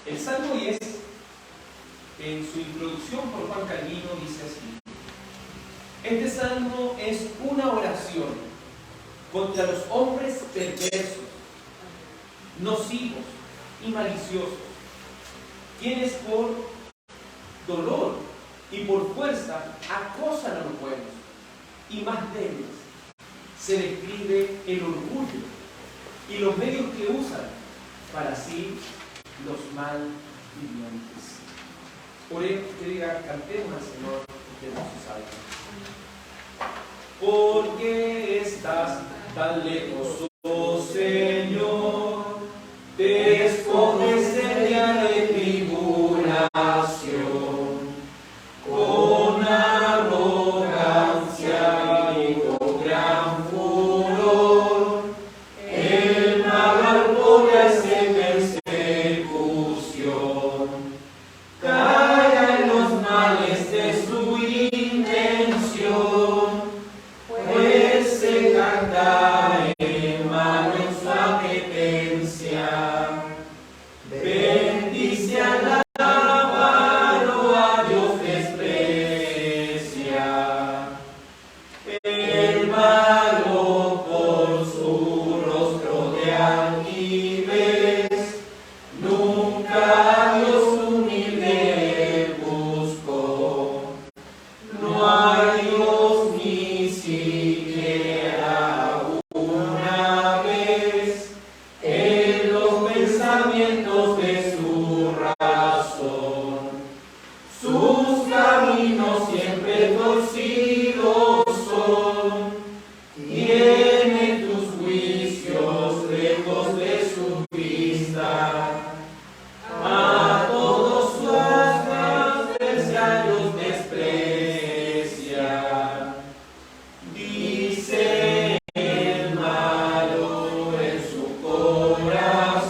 El Salmo 10, en su introducción por Juan Calvino, dice así: este salmo es una oración contra los hombres perversos, nocivos y maliciosos, quienes por dolor y por fuerza acosan a los buenos y más débiles. Se describe el orgullo y los medios que usan para así los malvivientes. Oremos, que diga, cantemos al Señor de nuestros salmos. Porque estás tan lejos, oh Señor, te escoges el día de tribulación, con arrogancia y con gran furor, el mal al pobre hace persecución, calla en los males de su intención, pues se canta en mano su apetencia. Bendice al avaro, a Dios desprecia. El malo por su rostro de altivez, nunca a Dios humilde buscó. No hay Dios ni siquiera una vez en los pensamientos de su razón. Sus caminos siempre torcidos son, tiene tus juicios lejos de su vista. A todos sus adversarios desprecia. Dice el malo en su corazón: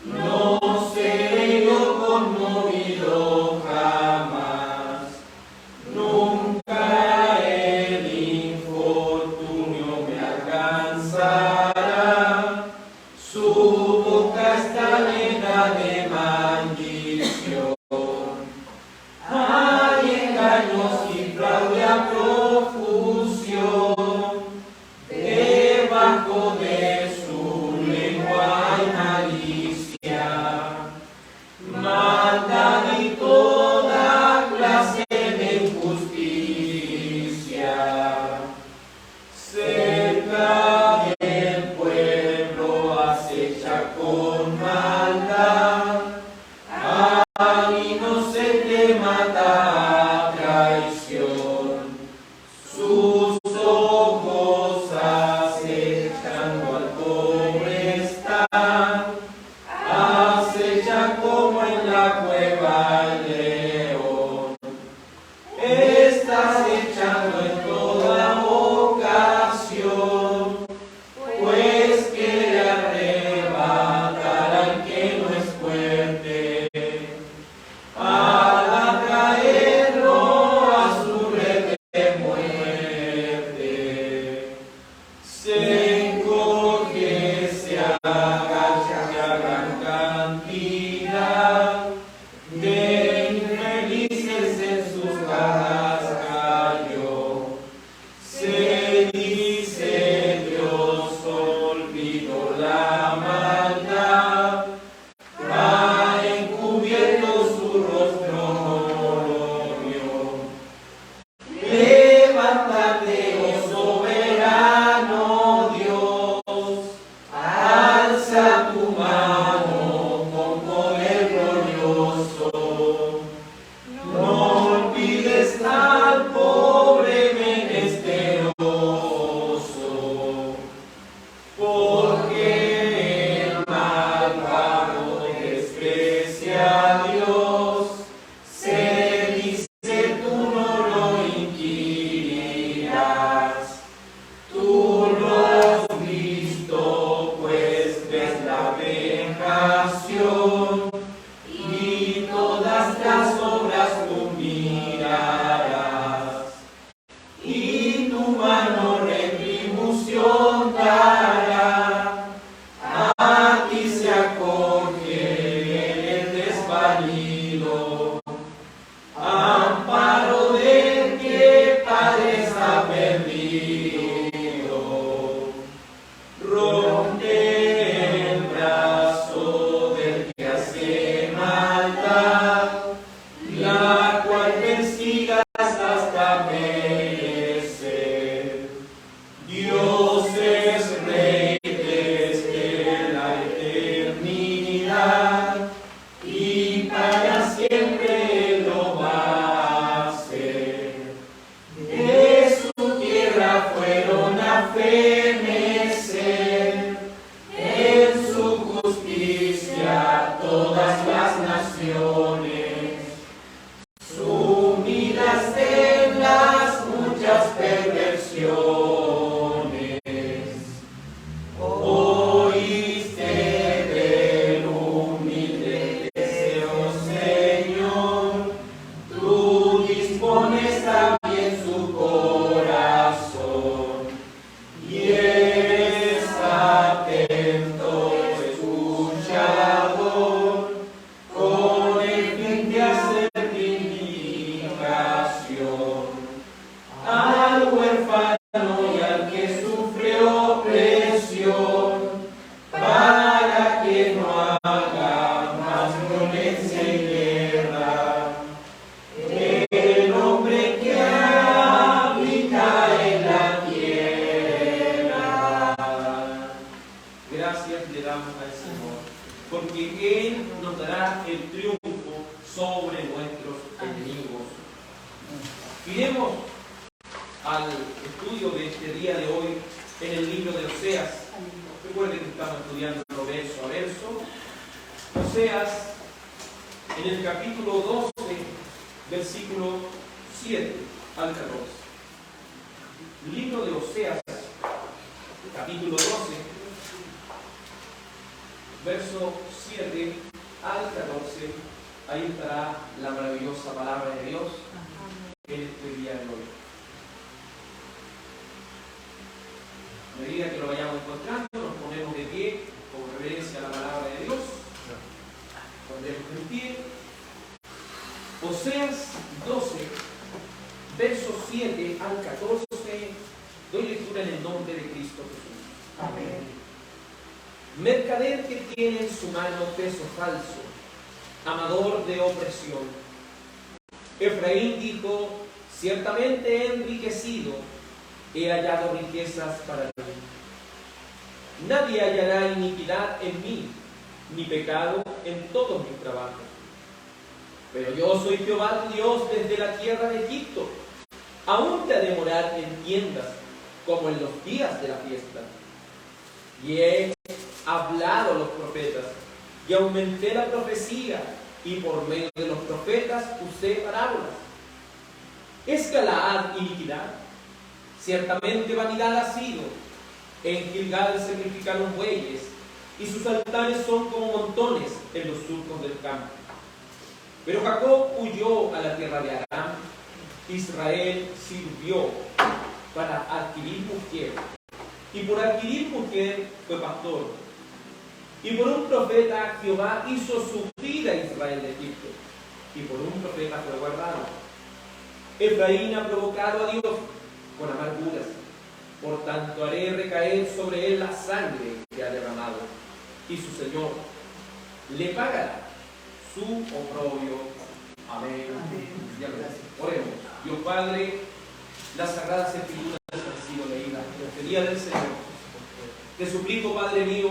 no seré yo conmovido jamás. Nunca el infortunio me alcanzará. Su boca está llena de maldición. Hay engaños y fraude a profusión. Debajo de su lengua hay malicia, maldad y toda clase de injusticia. Cerca del pueblo acecha con maldad, al inocente mata a traición. Sus ojos acechando al pobre están, acecha como en la cueva el león. Está acechando en toda ocasión, pues quiere arrebatar al que no es fuerte, para traerlo a su red de muerte. Se encoge, se agacha, se hagan cantidad de infelices en sus cajas cayó. Se dice Dios olvidó la maldad, ha encubierto su rostro no lo vio. Levántate, oh soberano Dios, alza tu mano con poder glorioso. No olvides al pobre menesteroso, porque el malvado desprecia a Dios. Se dice tú no lo inquirirás. Tú lo has visto, pues ves la vejación y todas las obras tú mirarás. Y tu mano retribución dará. A ti se acoge todas las naciones, sumidas en las muchas perversiones. Oíste del humilde deseo, Señor, tú dispones también su corazón, y eres atento, escuchador, con el fin de hacer vindicación al huérfano y al que sufre opresión, para que no haga más violencia y guerra. El hombre que habita en la tierra. Gracias le damos al Señor, porque Él nos dará el triunfo sobre nuestros enemigos. Iremos al estudio de este día de hoy en el libro de Oseas. Recuerden que estamos estudiando verso a verso. Oseas, en el capítulo 12, versículo 7 al 14. Libro de Oseas, capítulo 12, verso 7 al 14. Ahí estará la maravillosa palabra de Dios en este día de hoy. A medida que lo vayamos encontrando, nos ponemos de pie con reverencia a la palabra de Dios. Pondremos en pie. Oseas 12, versos 7 al 14. Doy lectura en el nombre de Cristo Jesús. Amén. Mercader que tiene en su mano peso falso, amador de opresión. Efraín dijo: ciertamente he enriquecido, he hallado riquezas para mí. Nadie hallará iniquidad en mí, ni pecado en todos mis trabajos. Pero yo soy Jehová tu Dios desde la tierra de Egipto. Aún te ha de morar en tiendas, como en los días de la fiesta. Y he hablado a los profetas, y aumenté la profecía, y por medio de los profetas usé parábolas. ¿Es Galaad iniquidad? Ciertamente vanidad ha sido. En Gilgal sacrificaron bueyes, y sus altares son como montones en los surcos del campo. Pero Jacob huyó a la tierra de Aram, Israel sirvió para adquirir mujer, y por adquirir mujer fue pastor. Y por un profeta Jehová hizo subir a Israel de Egipto, y por un profeta fue guardado. Efraín ha provocado a Dios con amarguras, por tanto haré recaer sobre él la sangre que ha derramado, y su Señor le pagará su oprobio. Amén. Oremos. Dios Padre, las sagradas escrituras han sido leídas en este día del Señor. Te suplico, Padre mío,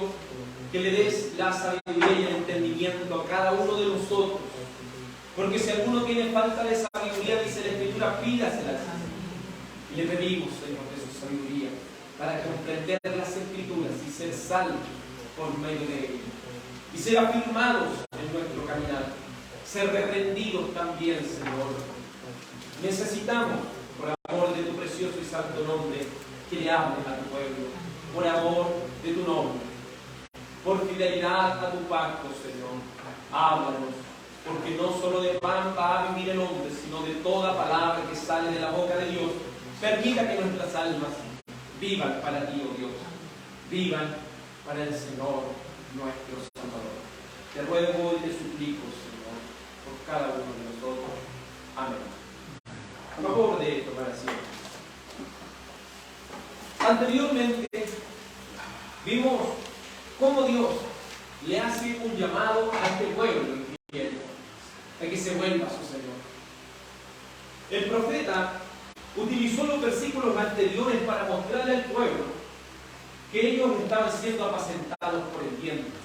que le des la sabiduría y el entendimiento a cada uno de nosotros, porque si alguno tiene falta de sabiduría, dice la Escritura, pídasela. Y le pedimos, Señor, de su sabiduría para comprender las Escrituras y ser salvos por medio de ellas, y ser afirmados en nuestro caminar, ser reprendidos también, Señor. Necesitamos, por amor de tu precioso y santo nombre, que le hables a tu pueblo, por amor de tu nombre, por fidelidad a tu pacto, Señor. Háblanos, porque no solo de pan va a vivir el hombre, sino de toda palabra que sale de la boca de Dios. Permita que nuestras almas vivan para ti, oh Dios, vivan para el Señor nuestro Salvador. Te ruego y te suplico, Señor, por cada uno de nosotros. Amén. A favor de tomar asiento. Anteriormente vimos cómo Dios le hace un llamado a este pueblo infiel, a que se vuelva a su Señor. El profeta utilizó los versículos anteriores para mostrarle al pueblo que ellos estaban siendo apacentados por el viento.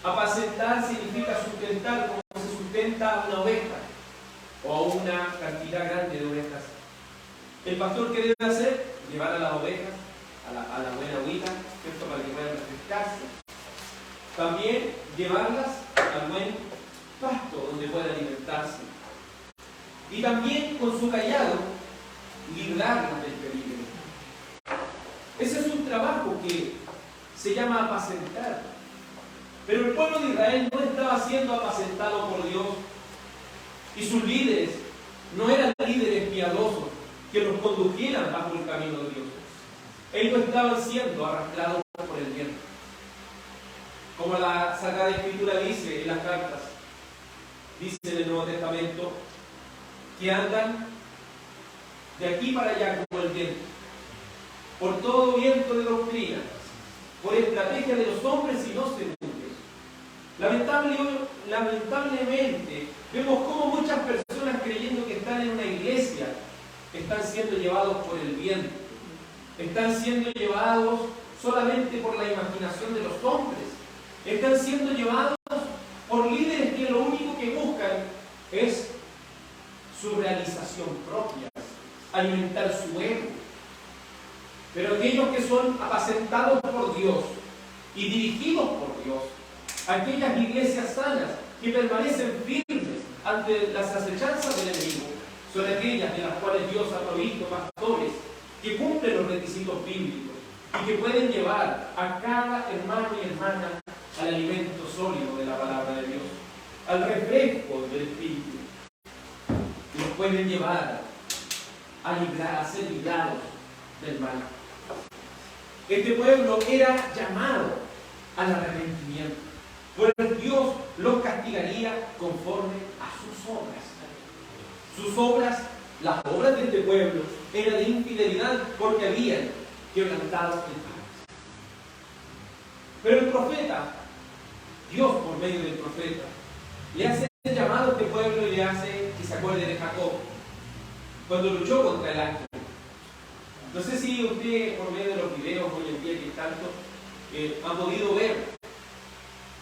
Apacentar significa sustentar como se sustenta a una oveja o a una cantidad grande de ovejas. El pastor, ¿qué debe hacer? Llevar a las ovejas a la buena agüita, ¿cierto? Para que puedan refrescarse. También llevarlas al buen pasto donde pueda alimentarse. Y también con su cayado librarlas del peligro. Ese es un trabajo que se llama apacentar. Pero el pueblo de Israel no estaba siendo apacentado por Dios. Y sus líderes no eran líderes piadosos que los condujeran bajo el camino de Dios. Ellos estaban siendo arrastrados por el viento. Como la Sagrada Escritura dice en las cartas, dice en el Nuevo Testamento, que andan de aquí para allá como el viento, por todo viento de doctrina, por estrategia de los hombres y no según Dios. Lamentablemente, vemos cómo muchas personas creyendo que están en una iglesia están siendo llevados por el viento, están siendo llevados solamente por la imaginación de los hombres, están siendo llevados por líderes que lo único que buscan es su realización propia, alimentar su ego. Pero aquellos que son apacentados por Dios y dirigidos por Dios, aquellas iglesias sanas que permanecen firmes ante las acechanzas del enemigo, son aquellas de las cuales Dios ha provisto pastores que cumplen los requisitos bíblicos y que pueden llevar a cada hermano y hermana al alimento sólido de la palabra de Dios, al refresco del Espíritu. Los pueden llevar a ser librados del mal. Este pueblo era llamado al arrepentimiento, pues Dios los castigaría conforme a sus obras. Sus obras, las obras de este pueblo, eran de infidelidad porque habían quebrantado el pacto. Pero el profeta, Dios por medio del profeta, le hace el llamado a este pueblo y le hace que se acuerde de Jacob, cuando luchó contra el ángel. No sé si usted, por medio de los videos hoy en día que tanto, ha podido ver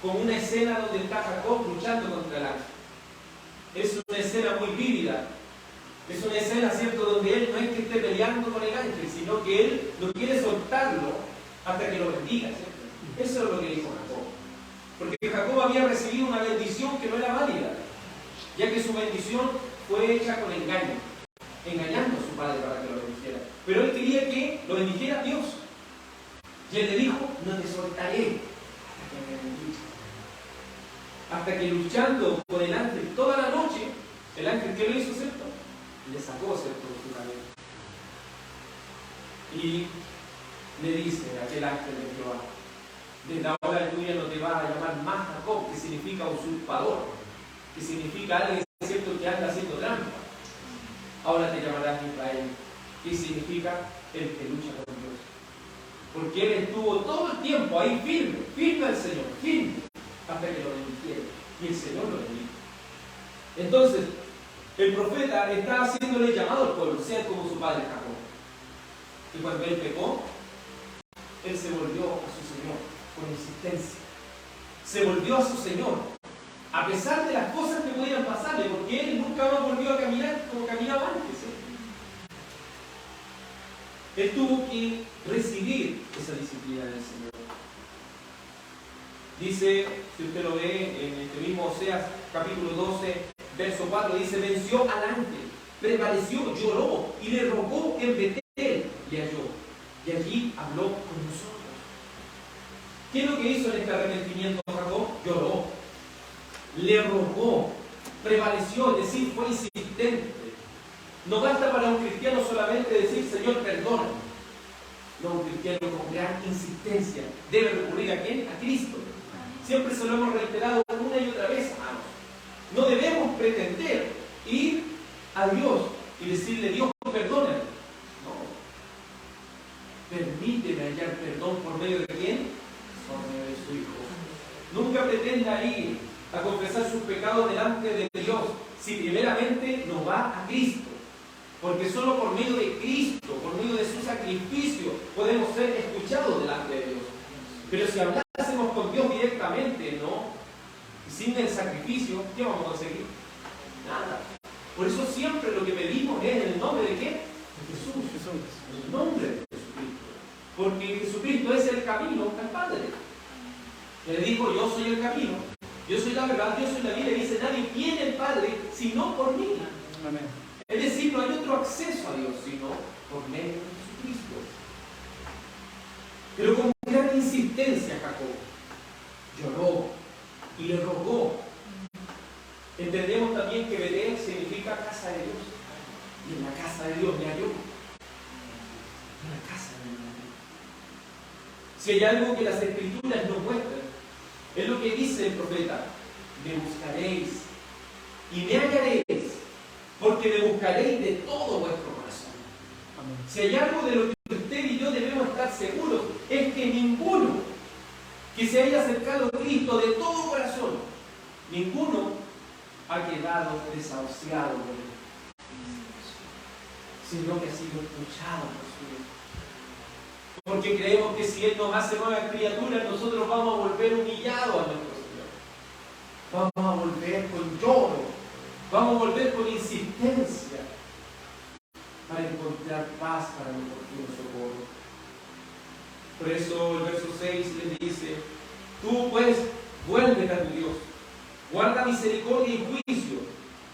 con una escena donde está Jacob luchando contra el ángel. Es una escena muy vívida. Es una escena, ¿cierto?, donde él no es que esté peleando con el ángel, sino que él no quiere soltarlo hasta que lo bendiga, ¿cierto? Eso es lo que dijo Jacob. Porque Jacob había recibido una bendición que no era válida, ya que su bendición fue hecha con engaño, engañando a su padre para que lo bendijera. Pero él quería que lo bendijera Dios. Y él le dijo, no te soltaré hasta que me bendigas. Hasta que luchando con el ángel toda la noche, el ángel, ¿qué lo hizo, cierto? Le sacó, cierto, su cabeza. Y le dice a aquel ángel de Jehová, desde ahora tú ya no te vas a llamar más Jacob, que significa usurpador, que significa alguien, cierto, que anda haciendo trampa. Ahora te llamarás Israel, que significa el que lucha con Dios. Porque él estuvo todo el tiempo ahí firme al Señor, firme, hasta que lo bendijera. Y el Señor lo bendijo. Entonces, el profeta está haciéndole llamado al pueblo, sea como su padre Jacob. Y cuando él pecó, él se volvió a su Señor con insistencia. Se volvió a su Señor, a pesar de las cosas que podían pasarle, porque él nunca más volvió a caminar como caminaba antes. Él tuvo que recibir esa disciplina del Señor. Dice, si usted lo ve en este mismo Oseas, capítulo 12, verso 4, dice, venció al ángel, prevaleció, lloró y le rogó en Betel, le halló. Y allí habló con nosotros. ¿Qué es lo que hizo en este arrepentimiento Jacob? Lloró, le rogó, prevaleció, es decir, fue insistente. No basta para un cristiano solamente decir, Señor, perdona. No, un cristiano con gran insistencia debe recurrir ¿a quién? A Cristo. Siempre se lo hemos reiterado una y otra vez, hermanos. No debemos pretender ir a Dios y decirle, Dios, perdóname. No. Permíteme hallar perdón por medio de quién? Por medio de su Hijo. Nunca pretenda ir a confesar sus pecados delante de Dios si primeramente no va a Cristo. Porque solo por medio de Cristo, por medio de su sacrificio, podemos ser escuchados delante de Dios. Pero si hablásemos con Dios directamente, ¿no? Sin el sacrificio, ¿qué vamos a conseguir? Nada. Por eso siempre lo que pedimos es en el nombre de ¿qué? De Jesús. En el nombre de Jesucristo. Porque Jesucristo es el camino al Padre. Le dijo, yo soy el camino, yo soy la verdad, yo soy la vida. Y dice, nadie viene al Padre sino por mí. Amén. Es decir, no hay otro acceso a Dios sino por medio de Jesucristo. Pero con gran insistencia Jacob lloró y le rogó. Entendemos también que Betel significa casa de Dios. Y en la casa de Dios me halló. En la casa de Dios. Si hay algo que las Escrituras nos muestran, es lo que dice el profeta: me buscaréis y me hallaréis, porque me buscaréis de todo vuestro corazón. Amén. Si hay algo de lo que usted y yo debemos estar seguros, es que ninguno que se haya acercado a Cristo de todo corazón, ninguno ha quedado desahuciado por él, sino que ha sido escuchado por su Dios. Porque creemos que si Él nos hace nueva criatura, nosotros vamos a volver humillados a nuestro Señor. Vamos a volver con lloro, vamos a volver con insistencia para encontrar paz para el oportuno socorro. Por eso el verso 6 les dice: tú pues vuélvete a tu Dios, guarda misericordia y juicio,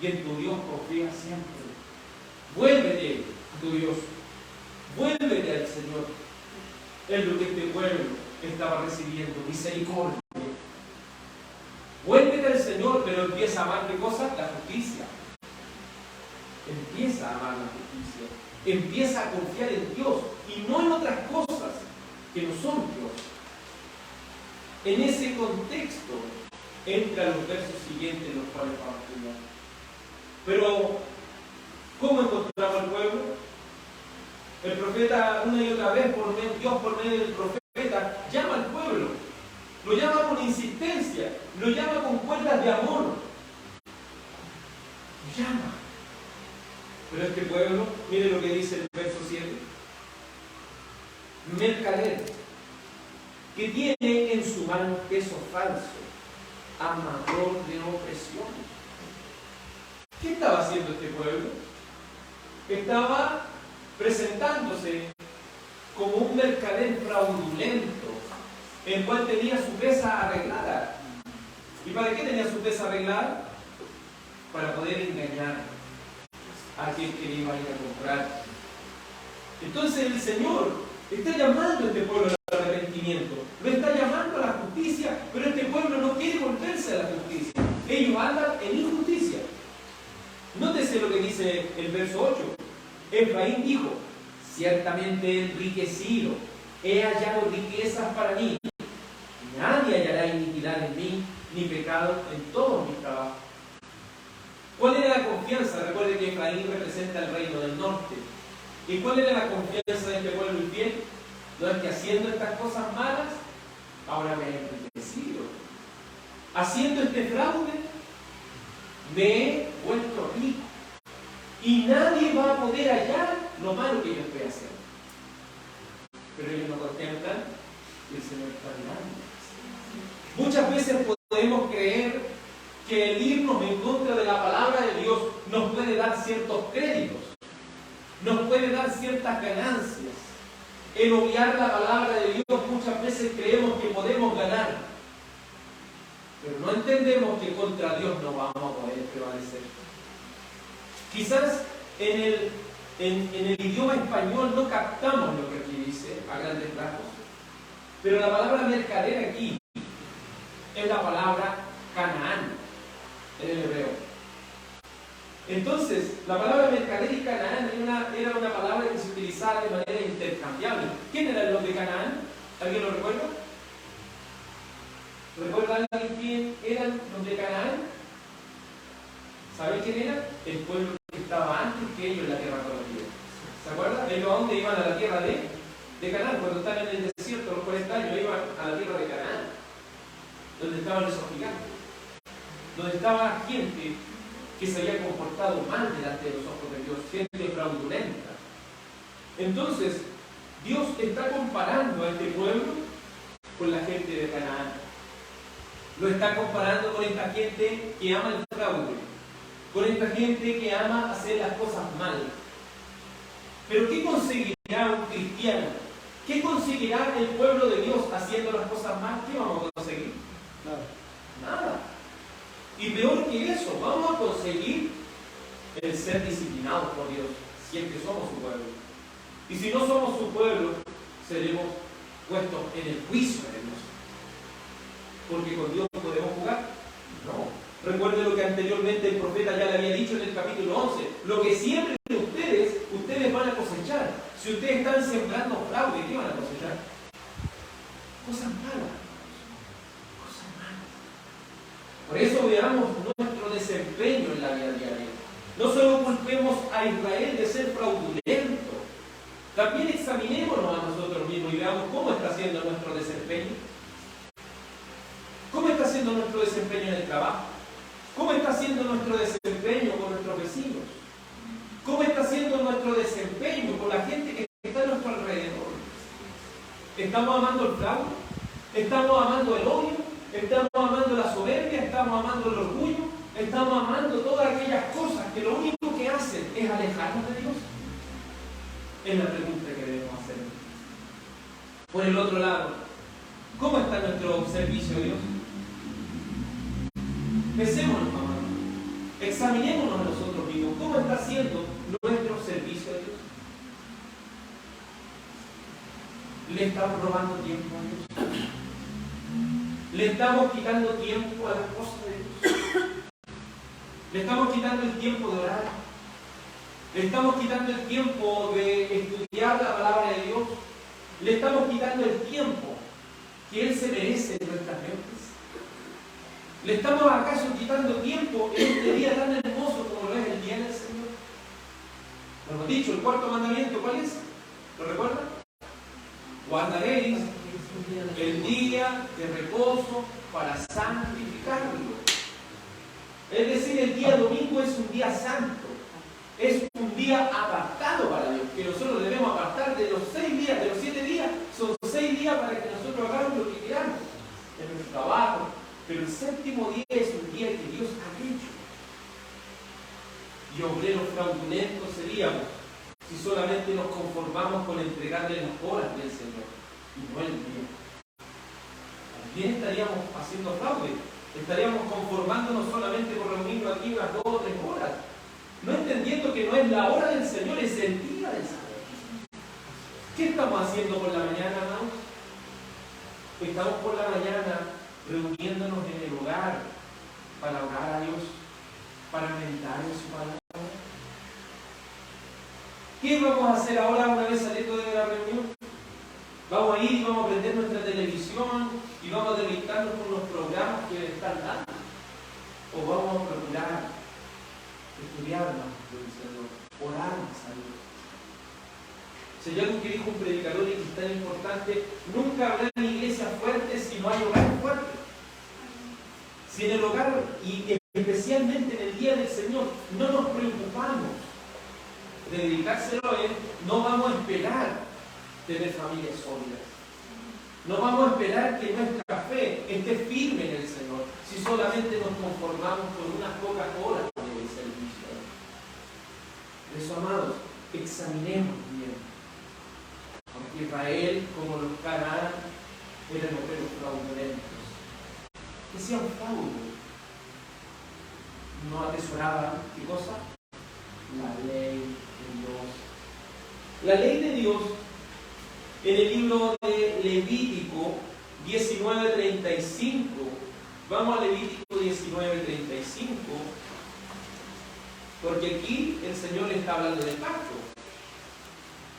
y en tu Dios confía siempre. Vuélvete a tu Dios, vuélvete al Señor. Es lo que este pueblo estaba recibiendo, misericordia. Vuélvete al Señor, pero empieza a amar ¿qué cosa? La justicia. Empieza a amar la justicia. Empieza a confiar en Dios y no en otras cosas que no son Dios. En ese contexto entran los versos siguientes en los cuales vamos a estudiar. Pero, ¿cómo encontramos al pueblo? El profeta una y otra vez, Dios por medio del profeta, llama al pueblo. Lo llama con insistencia, lo llama con cuerdas de amor. Lo llama. Pero este pueblo, mire lo que dice el verso 7. Mercader, que tiene en su mano peso falso, amador de opresión. ¿Qué estaba haciendo este pueblo? Estaba presentándose como un mercader fraudulento, el cual tenía su pesa arreglada. ¿Y para qué tenía su pesa arreglada? Para poder engañar a quien que iba a ir a comprar. Entonces el Señor está llamando a este pueblo al arrepentimiento, lo está llamando a la justicia, pero este pueblo no quiere volverse a la justicia. Ellos andan en injusticia. Nótese lo que dice el verso 8. Efraín dijo: ciertamente he enriquecido, he hallado riquezas para mí. Nadie hallará iniquidad en mí, ni pecado en todos mis trabajos. ¿Cuál era la confianza? Recuerde que Efraín representa el reino del norte. ¿Y cuál era la confianza de este pueblo infiel? No es que haciendo estas cosas malas, ahora me he enriquecido. Haciendo este fraude, me he vuelto rico. Y nadie va a poder hallar lo malo que yo estoy haciendo. Pero ellos no contemplan y el Señor está mirando. Muchas veces podemos creer que el irnos en contra de la palabra de Dios nos puede dar ciertos créditos, nos puede dar ciertas ganancias. El obviar la palabra de Dios muchas veces creemos que podemos ganar, pero no entendemos que contra Dios no vamos a poder prevalecer. Quizás en el idioma español no captamos lo que aquí dice a grandes rasgos, pero la palabra mercader aquí es la palabra Canaán en el hebreo. Entonces, la palabra mercader y Canaán era una palabra que se utilizaba de manera intercambiable. ¿Quién eran los de Canaán? ¿Alguien lo recuerda? ¿Recuerda alguien quién eran los de Canaán? ¿Saben quién era? El pueblo que estaba antes que ellos en la tierra prometida. ¿Se acuerdan? Ellos a dónde iban a la tierra de Canaán. Cuando estaban en el desierto, los 40 años, iban a la tierra de Canaán, donde estaban esos gigantes, donde estaba gente que se había comportado mal delante de los ojos de Dios, gente fraudulenta. Entonces, Dios está comparando a este pueblo con la gente de Canaán. Lo está comparando con esta gente que ama el fraude, con esta gente que ama hacer las cosas mal. Pero ¿qué conseguirá un cristiano ¿Qué conseguirá el pueblo de Dios haciendo las cosas mal? ¿Qué vamos a conseguir? Nada. Y peor que eso, vamos a conseguir el ser disciplinados por Dios, si es que somos su pueblo. Y si no somos su pueblo, seremos puestos en el juicio de Dios. Porque con Dios podemos jugar. No. Recuerde lo que anteriormente el profeta ya le había dicho en el capítulo 11. Lo que siempre ustedes van a cosechar. Si ustedes están sembrando fraude, ¿qué van a cosechar? Cosas malas. Cosas malas. Por eso veamos nuestro desempeño en la vida diaria. No solo culpemos a Israel de ser fraudulento. También examinémonos a nosotros mismos y veamos cómo está siendo nuestro desempeño. ¿Cómo está siendo nuestro desempeño en el trabajo? ¿Cómo está siendo nuestro desempeño con nuestros vecinos? ¿Cómo está siendo nuestro desempeño con la gente que está a nuestro alrededor? ¿Estamos amando el fraude? ¿Estamos amando el odio? ¿Estamos amando la soberbia? ¿Estamos amando el orgullo? ¿Estamos amando todas aquellas cosas que lo único que hacen es alejarnos de Dios? Es la pregunta que debemos hacer. Por el otro lado, ¿cómo está nuestro servicio a Dios? Pensémonos, amados. Examinémonos a nosotros mismos. ¿Cómo está siendo nuestro servicio a Dios? ¿Le estamos robando tiempo a Dios? ¿Le estamos quitando tiempo a las cosas de Dios? ¿Le estamos quitando el tiempo de orar? ¿Le estamos quitando el tiempo de estudiar la palabra de Dios? ¿Le estamos quitando el tiempo que Él se merece en nuestras mentes? ¿Le estamos acaso quitando tiempo en este día tan hermoso como lo es el día del Señor? Lo hemos dicho, el cuarto mandamiento, ¿cuál es? ¿Lo recuerdan? Guardaréis el día de reposo para santificarlo. Es decir, el día domingo es un día santo. Es un día apartado para Dios, que nosotros debemos apartar de los 6 días, de los 7 días. Son 6 días para que nosotros hagamos lo que queramos en nuestro trabajo. Pero el séptimo día es un día que Dios ha hecho. Y obreros fraudulentos seríamos si solamente nos conformamos con entregarle las horas del Señor y no el día. También estaríamos haciendo fraude. Estaríamos conformándonos solamente por reunirnos aquí unas 2 o 3 horas. No entendiendo que no es la hora del Señor, es el día del Señor. ¿Qué estamos haciendo por la mañana, hermanos? Estamos por la mañana reuniéndonos en el hogar para orar a Dios, para meditar en su palabra. ¿Qué vamos a hacer ahora una vez saliendo de la reunión? ¿Vamos a ir y vamos a prender nuestra televisión y vamos a deleitarnos con los programas que están dando? ¿O vamos a procurar estudiar más del Señor, orar más a Dios? Si hay algo que dijo un predicador y que es tan importante, nunca habrá iglesias fuertes si no hay hogares fuertes. Si en el hogar, y especialmente en el día del Señor, no nos preocupamos de dedicárselo a Él, no vamos a esperar tener familias sólidas. No vamos a esperar que nuestra fe esté firme en el Señor, si solamente nos conformamos con unas pocas horas de servicio. Por eso, amados, examinemos bien. Porque Israel, como los Canaán, eran obreros fraudulentos. Que sea un fraude. No atesoraban, ¿qué cosa? La ley de Dios. La ley de Dios, en el libro de Levítico 19:35, vamos a Levítico 19:35, porque aquí el Señor le está hablando del pacto.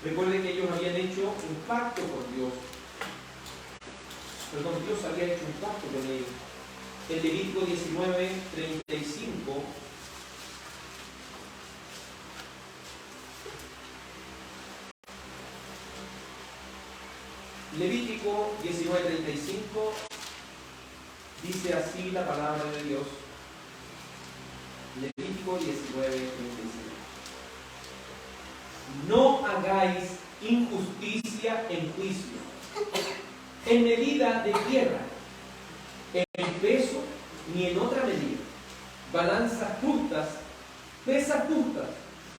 Recuerden que ellos habían hecho un pacto con Dios. Perdón, Dios había hecho un pacto con ellos. En Levítico 19:35, Levítico 19:35 dice así la palabra de Dios. Levítico 19:35. No hagáis injusticia en juicio, en medida de tierra, en peso ni en otra medida. Balanzas justas, pesas justas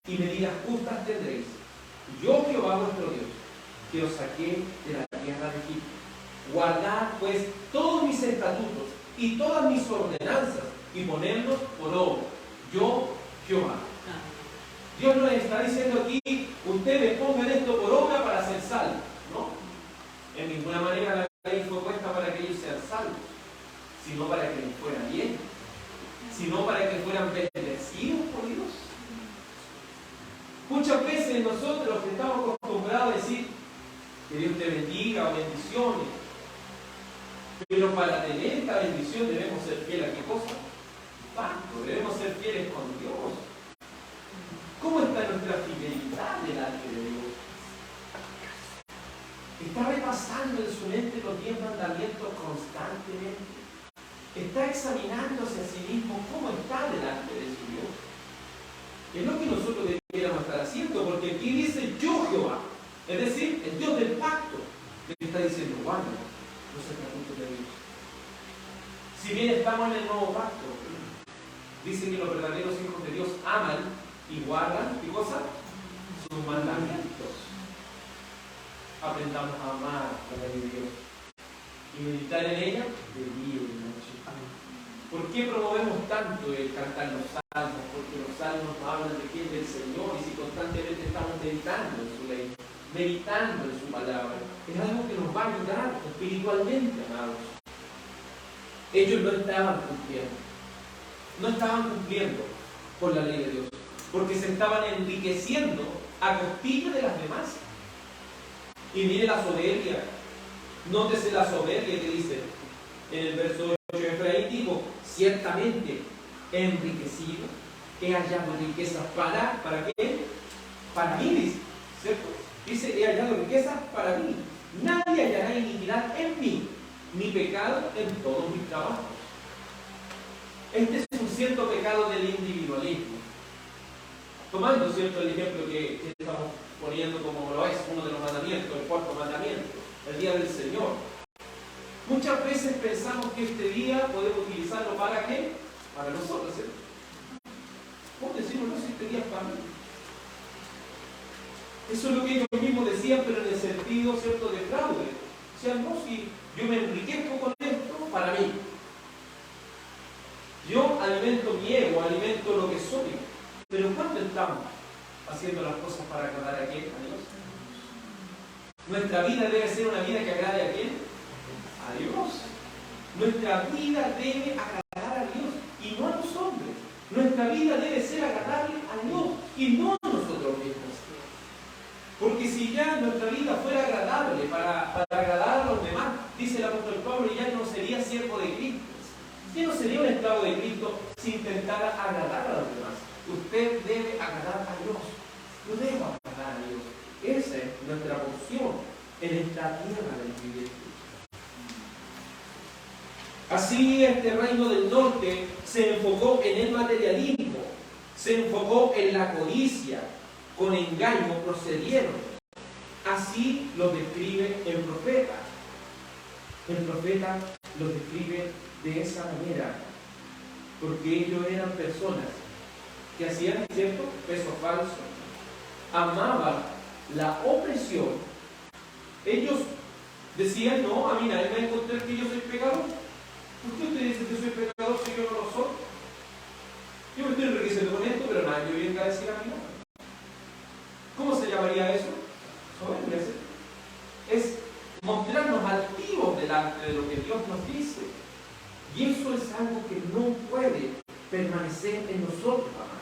y medidas justas tendréis. Yo, Jehová vuestro Dios. que os saqué de la tierra de Egipto. Guardad pues todos mis estatutos y todas mis ordenanzas y ponedlos por obra. Yo, Jehová. Dios nos está diciendo aquí, ustedes pongan esto por obra para ser salvos, ¿no? En ninguna manera la ley fue puesta para que ellos sean salvos, sino para que les fuera bien, sino para que fueran bendecidos por Dios. Muchas veces nosotros estamos acostumbrados a decir que Dios te bendiga o bendiciones, pero para tener esta bendición debemos ser fieles a qué cosa? Pacto, debemos ser fieles con Dios. ¿Cómo está nuestra fidelidad delante de Dios? ¿Está repasando en su mente los 10 mandamientos constantemente? ¿Está examinándose a sí mismo cómo está delante de su Dios? Es lo que nosotros debiéramos estar haciendo, porque aquí dice yo Jehová, es decir, el Dios del pacto, le está diciendo, guarda los estatutos de Dios. Si bien estamos en el nuevo pacto, dice que los verdaderos hijos de Dios aman y guardan, ¿qué cosa? Sus mandamientos. Aprendamos a amar la ley de Dios y meditar en ella de día y de noche. ¿Por qué promovemos tanto el cantar los salmos? Porque los salmos hablan de quién es el Señor, y si constantemente estamos meditando en su ley, meditando en su palabra, es algo que nos va a ayudar espiritualmente, amados. Ellos no estaban cumpliendo con la ley de Dios, porque se estaban enriqueciendo a costilla de las demás. Y mire la soberbia, nótese la soberbia que dice en el verso 8: Efraín dijo, ciertamente he enriquecido, he hallado riquezas ¿para qué? Para mí, dice, ¿cierto? Dice, he hallado riquezas para mí, nadie hallará iniquidad en mí, ni pecado en todos mis trabajos. Este es un cierto pecado del individualismo. Tomando, ¿cierto?, el ejemplo que estamos poniendo como lo es uno de los mandamientos, el cuarto mandamiento, el día del Señor. Muchas veces pensamos que este día podemos utilizarlo ¿para qué? Para nosotros, ¿cierto? ¿Cómo decimos, no, si este día es para mí? Eso es lo que ellos mismos decían, pero en el sentido, ¿cierto?, de fraude. O sea, no, si yo me enriquezco con esto, para mí. Yo alimento mi ego, alimento lo que soy. Pero ¿cuándo estamos haciendo las cosas para agradar a quién? A Dios. Nuestra vida debe ser una vida que agrade a quién? A Dios. Nuestra vida debe agradar a Dios y no a los hombres. Nuestra vida debe ser agradable a Dios y no a nosotros mismos. Porque si ya nuestra vida fuera agradable para agradar a los demás, dice el apóstol Pablo, ya no sería siervo de Cristo. Ya no sería un esclavo de Cristo si intentara agradar a los demás. Usted debe agradar a Dios. Yo debo agradar a Dios. Esa es nuestra porción en esta tierra del privilegio. Así este reino del norte se enfocó en el materialismo, se enfocó en la codicia, con engaño procedieron. Así lo describe el profeta. El profeta lo describe de esa manera, porque ellos eran personas que hacían, ¿cierto?, peso falso, amaban la opresión. Ellos decían, no, a mí nadie me va a encontrar que yo soy pecador. ¿Por qué usted dice que soy pecador si yo no lo soy? Yo me estoy enriqueciendo con esto, pero nadie me venga a decir a mí nada. ¿Cómo se llamaría eso? Soberbia. Es mostrarnos altivos delante de lo que Dios nos dice. Y eso es algo que no puede permanecer en nosotros, amados.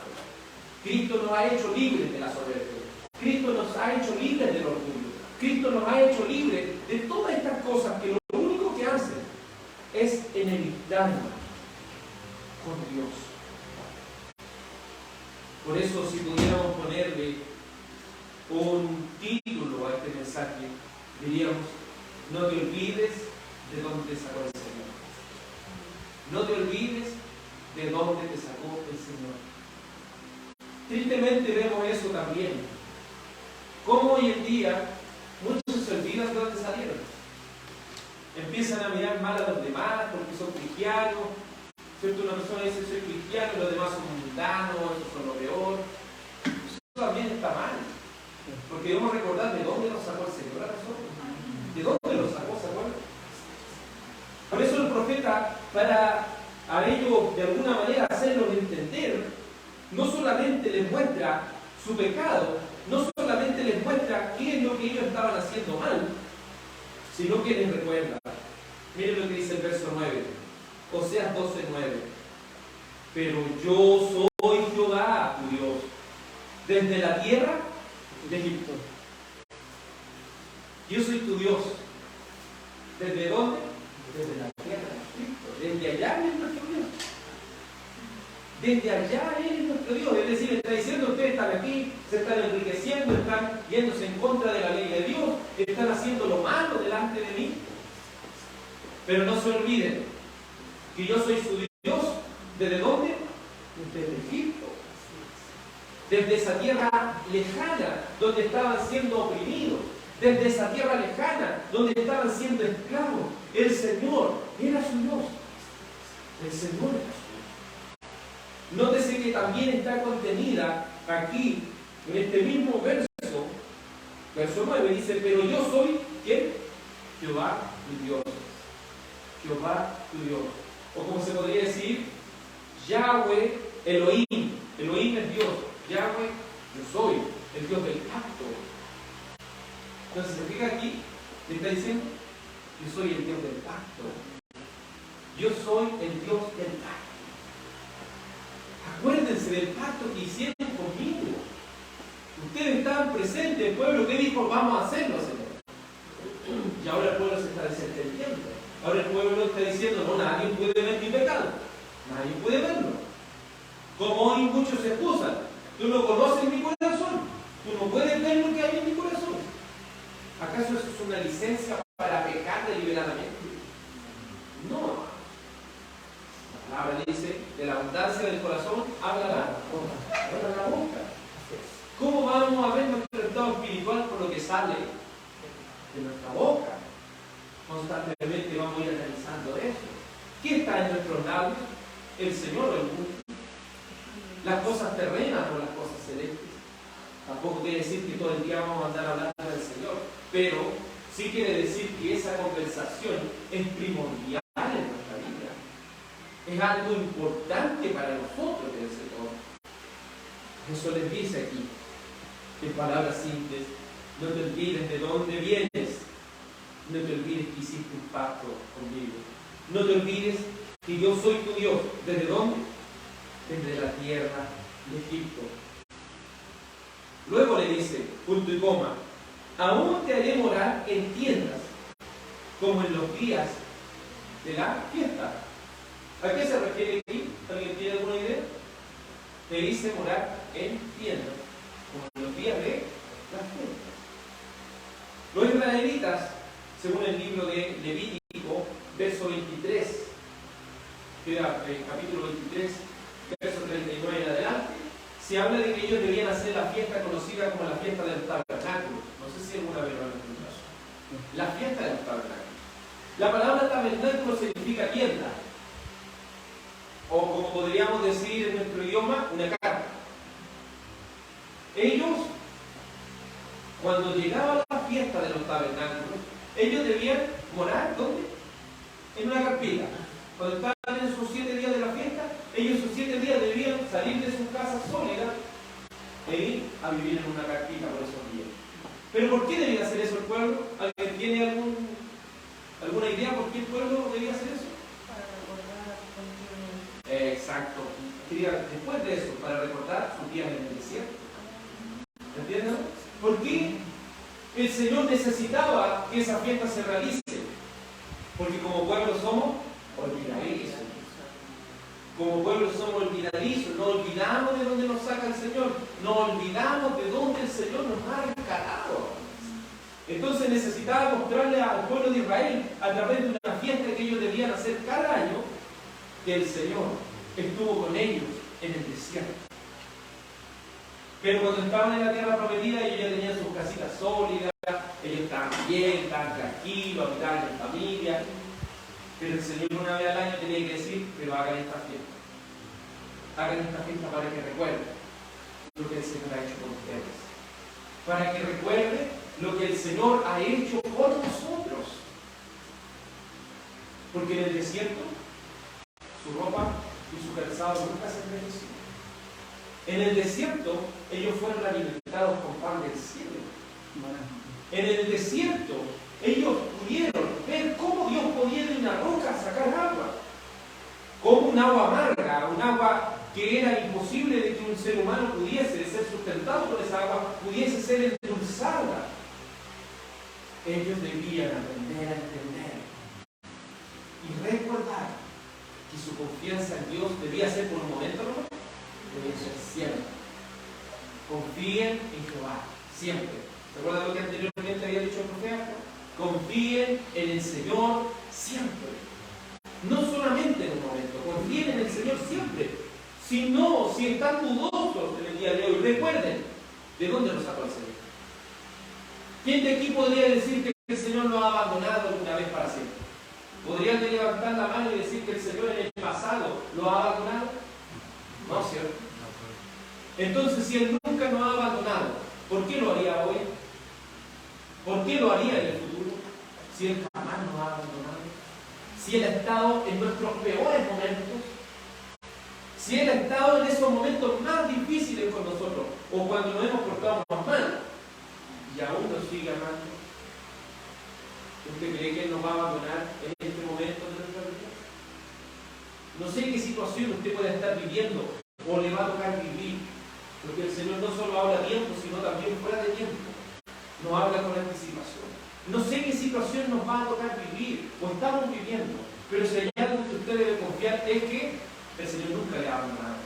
Cristo nos ha hecho libres de la soberbia. Cristo nos ha hecho libres del orgullo. Cristo nos ha hecho libres de todas estas cosas que lo único que hacen es enemistarnos con Dios. Por eso, si pudiéramos ponerle un título a este mensaje, diríamos: no te olvides de dónde te sacó el Señor. No te olvides de dónde te sacó el Señor. Tristemente vemos eso también. Como hoy en día muchos se olvidan de dónde salieron. Empiezan a mirar mal a los demás porque son cristianos. ¿Cierto? Una persona dice soy cristiano y los demás son mundanos, esos son lo peor. Eso también está mal. Porque debemos recordar de dónde nos sacó el Señor a nosotros. ¿De dónde nos sacó? ¿Se acuerdan? Por eso el profeta, para a ellos de alguna manera hacerlos entender, no solamente les muestra su pecado, no solamente les muestra qué es lo que ellos estaban haciendo mal, sino que les recuerda. Miren lo que dice el verso 9, Oseas 12:9. Pero yo soy Jehová, tu Dios, desde la tierra de Egipto. Yo soy tu Dios. ¿Desde dónde? Desde la tierra de Egipto. Desde allá Él es nuestro Dios. Desde allá Él es nuestro Dios. Es decir, está diciendo, ustedes están aquí, se están enriqueciendo, están yéndose en contra de la ley de Dios, están haciendo lo malo delante de mí. Pero no se olviden que yo soy su Dios. ¿Desde dónde? Desde Egipto. Desde esa tierra lejana donde estaban siendo oprimidos. Desde esa tierra lejana donde estaban siendo esclavos. El Señor era su Dios. El Señor era su Dios. Nótese que también está contenida aquí, en este mismo verso, verso 9, dice, pero yo soy, ¿quién? Jehová, tu Dios. Jehová, tu Dios. O como se podría decir, Yahweh, Elohim. Elohim es Dios. Yahweh, yo soy el Dios del pacto. Entonces, se fija aquí, le está diciendo, yo soy el Dios del pacto. Yo soy el Dios del pacto. Acuérdense del pacto que hicieron conmigo. Ustedes estaban presentes, el pueblo que dijo, vamos a hacerlo, Señor. Y ahora el pueblo se está desentendiendo. Ahora el pueblo está diciendo, no, nadie puede ver mi pecado. Nadie puede verlo. Como hoy muchos se excusan. Tú no conoces mi corazón. Tú no puedes ver lo que hay en mi corazón. ¿Acaso eso es una licencia para pecar deliberadamente? No. La palabra dice, de la abundancia del corazón, habla la boca. ¿Cómo vamos a ver nuestro estado espiritual por lo que sale de nuestra boca? Constantemente vamos a ir analizando eso. ¿Qué está en nuestros labios? El Señor o el mundo. Las cosas terrenas o las cosas celestes. Tampoco quiere decir que todo el día vamos a andar hablando del Señor, pero sí quiere decir que esa conversación es primordial en nuestra vida. Es algo importante para nosotros del Señor. Eso les dice aquí, en palabras simples, no te olvides de dónde vienes. No te olvides que hiciste un pacto conmigo. No te olvides que yo soy tu Dios. ¿Desde dónde? Desde la tierra de Egipto. Luego le dice, punto y coma, aún te haré morar en tiendas, como en los días de la fiesta. ¿A qué se refiere aquí? ¿Alguien tiene alguna idea? Te dice morar en tiendas, como en los días de la fiesta. Los israelitas, según el libro de Levítico, verso 23, capítulo 23, verso 39 en adelante, se habla de que ellos debían hacer la fiesta conocida como la fiesta del tabernáculo. No sé si alguna vez lo han escuchado. La fiesta del tabernáculo. La palabra tabernáculo significa tienda, o como podríamos decir en nuestro idioma, una carpa. Ellos, cuando llegaba la fiesta de los tabernáculos, ellos debían morar, ¿dónde? En una carpita. Cuando estaban en sus 7 días de la fiesta, ellos sus 7 días debían salir de sus casas sólidas e ir a vivir en una carpita por esos días. ¿Pero por qué debía hacer eso el pueblo? ¿Alguien tiene alguna idea por qué el pueblo debía hacer eso? Para recordar continuamente. Exacto. Después de eso, para recordar sus días en el desierto. ¿Entienden? ¿Por qué el Señor necesitaba que esa fiesta se realice? Porque como pueblo somos olvidadizos. Como pueblo somos olvidadizos. No olvidamos de dónde nos saca el Señor. No olvidamos de dónde el Señor nos ha rescatado. Entonces necesitaba mostrarle al pueblo de Israel, a través de una fiesta que ellos debían hacer cada año, que el Señor estuvo con ellos en el desierto. Pero cuando estaban en la tierra prometida, ellos ya tenían sus casitas sólidas, ellos estaban bien, estaban tranquilos, habitaban en familia. Pero el Señor una vez al año tenía que decir, pero hagan esta fiesta. Hagan esta fiesta para que recuerden lo que el Señor ha hecho con ustedes. para que recuerde lo que el Señor ha hecho por nosotros. Porque en el desierto su ropa y su calzado nunca se envejeció. En el desierto ellos fueron alimentados con pan del cielo. En el desierto ellos pudieron ver cómo Dios podía de una roca sacar agua. Como un agua amarga, un agua que era imposible de que un ser humano pudiese ser sustentado por esa agua, pudiese ser endulzada. Ellos debían aprender a entender y recordar que su confianza en Dios debía ser por un momento, ¿no? Debía ser siempre. Confíen en Jehová, siempre. ¿Recuerdan lo que anteriormente había dicho el profeta? Confíen en el Señor siempre. No solamente en un momento, confíen en el Señor siempre. Si no, si están dudosos en el día de hoy, recuerden de dónde nos sacó el Señor. ¿Quién de aquí podría decir que el Señor lo ha abandonado una vez para siempre? ¿Podrían levantar la mano y decir que el Señor en el pasado lo ha abandonado? No, ¿cierto? Entonces, si Él nunca nos ha abandonado, ¿por qué lo haría hoy? ¿Por qué lo haría en el futuro? Si Él jamás nos ha abandonado. Si Él ha estado en nuestros peores momentos. Si Él ha estado en esos momentos más difíciles con nosotros, o cuando nos hemos portado más mal, y aún nos sigue amando. ¿Usted cree que Él nos va a abandonar en este momento de nuestra vida? No sé qué situación usted puede estar viviendo o le va a tocar vivir, porque el Señor no solo habla a tiempo, sino también fuera de tiempo. Nos habla con anticipación. No sé qué situación nos va a tocar vivir o estamos viviendo, pero si hay algo que usted debe confiar es que el Señor nunca le ha abandonado.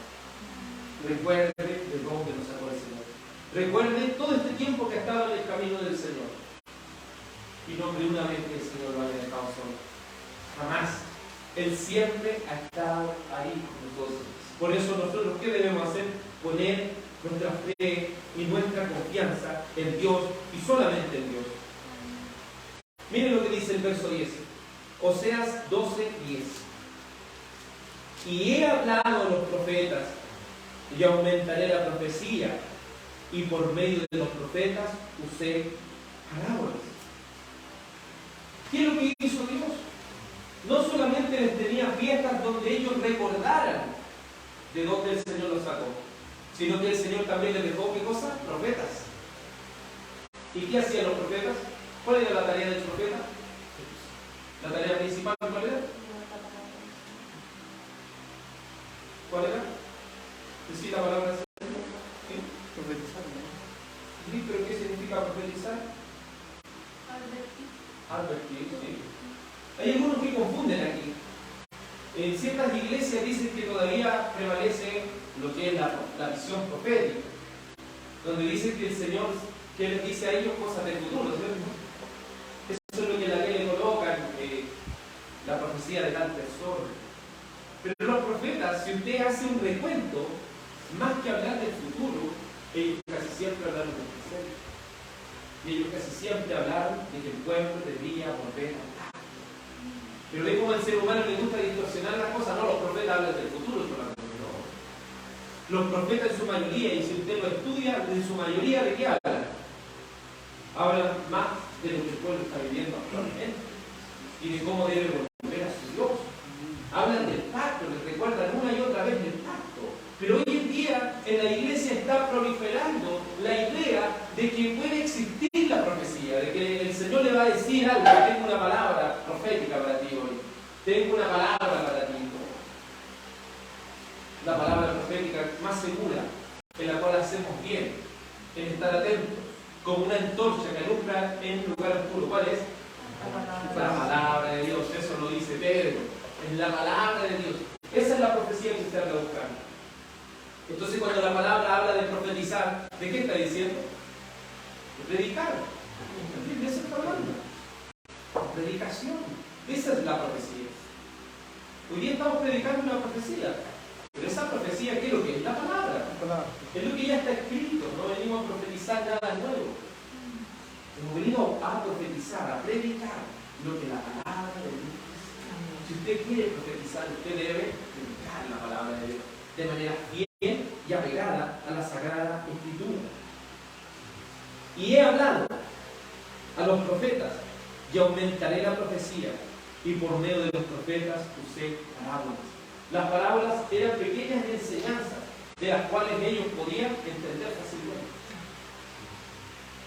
Recuerde de dónde nos sacó el Señor. Recuerde todo este tiempo que ha estado en el camino del Señor. Y no de una vez que el Señor lo haya dejado solo. Jamás. Él siempre ha estado ahí con nosotros. Por eso nosotros, ¿qué debemos hacer? Poner nuestra fe y nuestra confianza en Dios y solamente en Dios. Miren lo que dice el verso 10. Oseas 12:10. Y he hablado a los profetas y aumentaré la profecía, y por medio de los profetas usé parábolas. ¿Qué es lo que hizo Dios? No solamente les tenía fiestas donde ellos recordaran de dónde el Señor los sacó, sino que el Señor también les dejó, ¿qué cosa? Profetas. ¿Y qué hacían los profetas? ¿Cuál era la tarea del profeta? ¿La tarea principal cuál era? ¿Cuál era? ¿Decir la palabra del Señor? ¿Sí? Profetizar, ¿no? ¿Sí? ¿Pero qué significa profetizar? Advertir, sí. Hay algunos que confunden aquí. En ciertas iglesias dicen que todavía prevalece lo que es la visión profética, donde dicen que el Señor que les dice a ellos cosas del futuro, ¿cierto? Eso es lo que la ley le coloca, la profecía de tal persona. Pero los profetas, si usted hace un recuento, más que hablar del futuro, ellos casi siempre hablaron del presente. Y ellos casi siempre hablaron de que el pueblo debía volver a hablar. Pero ve cómo al ser humano le gusta distorsionar las cosas. No, los profetas hablan del futuro solamente, no. Los profetas en su mayoría, y si usted lo estudia, en su mayoría, ¿de qué hablan? Hablan más de lo que el pueblo está viviendo actualmente y de cómo debe volver a su Dios. Hablan del pacto, les recuerdan una y otra vez del pacto. Pero hoy en día en la iglesia está proliferando la idea de que puede existir la profecía, de que el Señor le va a decir algo, que tengo una palabra profética para ti hoy, tengo una palabra para ti. La palabra profética más segura, en la cual hacemos bien, en estar atentos, como una antorcha que alumbra en un lugar oscuro. ¿Cuál es? La palabra de Dios, eso lo dice Pedro, en la palabra de Dios. Esa es la profecía que usted anda buscando. Entonces, cuando la palabra habla de profetizar, ¿de qué está diciendo? De predicar. ¿De eso está hablando? Predicación. Esa es la profecía. Hoy día estamos predicando una profecía. Pero esa profecía, ¿qué es lo que es? La palabra. Es lo que ya está escrito. No venimos a profetizar nada nuevo. Hemos venido a profetizar, a predicar lo que la palabra de Dios dice. Si usted quiere profetizar, usted debe predicar la palabra de Dios de manera fiel y apegada a la Sagrada Escritura. Y he hablado a los profetas y aumentaré la profecía, y por medio de los profetas usé parábolas. Las parábolas eran pequeñas enseñanzas de las cuales ellos podían entender fácilmente.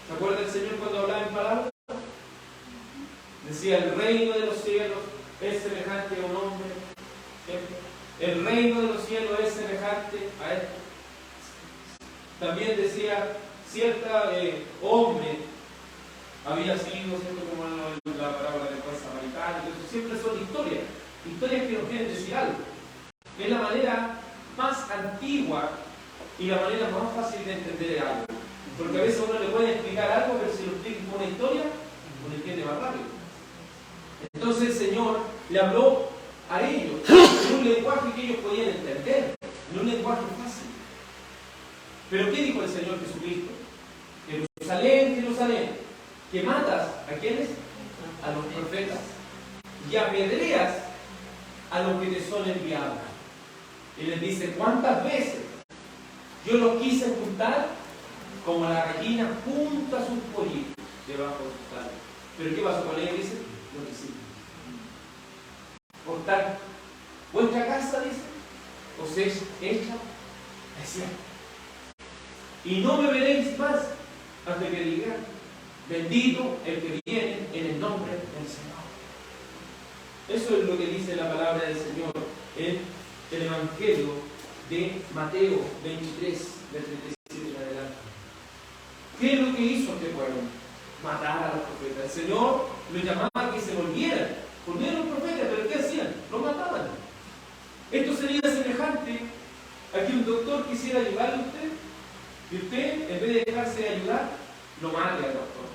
¿Se acuerda el Señor cuando hablaba en parábolas? Decía, el reino de los cielos es semejante a un hombre. El reino de los cielos es semejante a esto. También decía, cierta hombre había sido, ¿cierto? Como la parábola del buen samaritano. Eso siempre son historias que nos quieren decir algo. Es la manera más antigua y la manera más fácil de entender algo. Porque a veces uno le puede explicar algo, pero si lo explica con una historia, uno entiende más rápido. Entonces el Señor le habló a ellos en un lenguaje que ellos podían entender, en un lenguaje fácil. Pero ¿qué dijo el Señor Jesucristo? Jerusalén, Jerusalén, que matas ¿a quiénes? A los profetas y apedreas a los que te son enviados. Y les dice, ¿cuántas veces yo los quise juntar como la gallina junta sus pollitos debajo de sus alas? ¿Pero qué pasó con ellos? Dice, lo que sí. Por tanto, vuestra casa, dice, os es hecha desierto. Y no me veréis más hasta que diga, bendito el que viene en el nombre del Señor. Eso es lo que dice la palabra del Señor en el Evangelio de Mateo 23, del 37 en adelante. ¿Qué es lo que hizo este pueblo? Matar a los profetas. El Señor los llamaba a que se volvieran. Volvieron los profetas, pero ¿qué hacían? Los mataban. Esto sería semejante a que un doctor quisiera ayudarle a usted y usted, en vez de dejarse ayudar, lo mate al doctor.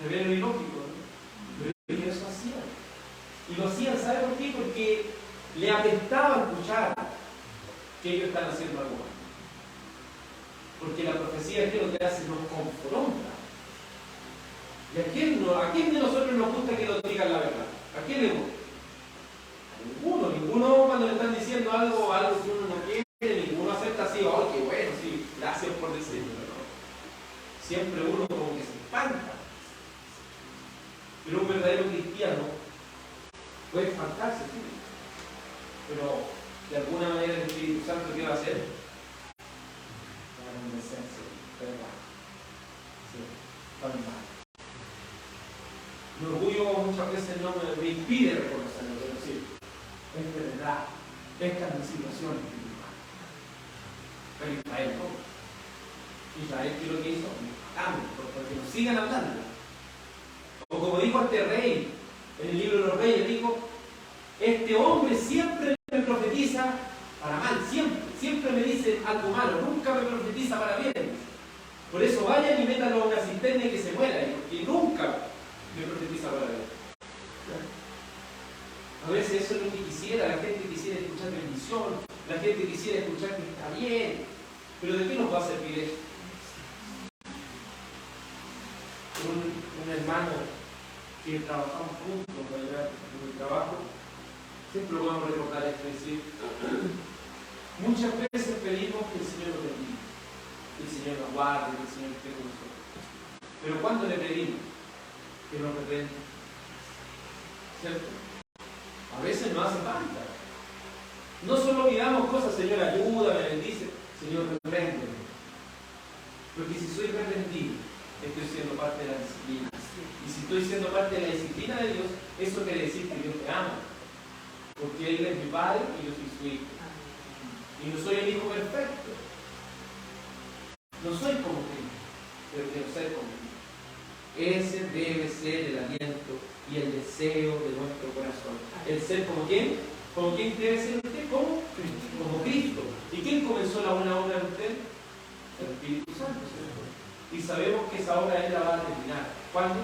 Se ve lo ilógico, ¿no? Pero ellos eso hacían. Y lo hacían, ¿sabe por qué? Porque le apestaba escuchar que ellos están haciendo algo mal. Porque la profecía es que lo que hace nos confronta. ¿Y a quién de nosotros nos gusta que nos digan la verdad? ¿A quién le gusta? A ninguno cuando le están diciendo algo que uno no quiere, ninguno acepta así, oh, qué bueno, sí, gracias por decirlo, ¿no? Siempre uno como que se espanta. Pero un verdadero cristiano puede espantarse, sí. Pero de alguna manera el Espíritu Santo, ¿qué va a hacer? Va a convencerse, ¿verdad? Sí, va a animar. Mi orgullo muchas veces no me impide reconocerlo, pero sí, es verdad, esta es mi situación espiritual. Pero Israel no. Israel, ¿qué es lo que hizo? Matamos, porque nos sigan hablando. O como dijo este rey, en el libro de los reyes, dijo, este hombre siempre me profetiza para mal, siempre me dice algo malo, nunca me profetiza para bien. Por eso vayan y métanlo a una cisterna y que se muera, porque nunca me profetiza para bien. A veces eso es lo que quisiera, la gente quisiera escuchar bendición, la gente quisiera escuchar que está bien, pero ¿de qué nos va a servir esto? Un hermano que trabajamos juntos en el trabajo, siempre lo vamos a recordar esto, es decir, muchas veces pedimos que el Señor nos bendiga, que el Señor nos guarde, que el Señor esté con nosotros. Pero ¿cuándo le pedimos? Que nos reprenda. ¿Cierto? A veces no hace falta. No solo pidamos cosas, Señor, ayúdame, bendice, Señor, repréndeme. Porque si soy reprendido, estoy siendo parte de la disciplina. Y si estoy siendo parte de la disciplina de Dios, eso quiere decir que Dios te ama. Porque Él es mi Padre y yo soy su Hijo. Y no soy el Hijo perfecto. No soy como Cristo, pero quiero ser como Cristo. Ese debe ser el aliento y el deseo de nuestro corazón. El ser como quién? ¿Como quién debe ser usted? ¿Cómo? Como Cristo. ¿Y quién comenzó la buena obra en usted? El Espíritu Santo, ¿cierto? Y sabemos que esa obra Él la va a terminar. ¿Cuándo?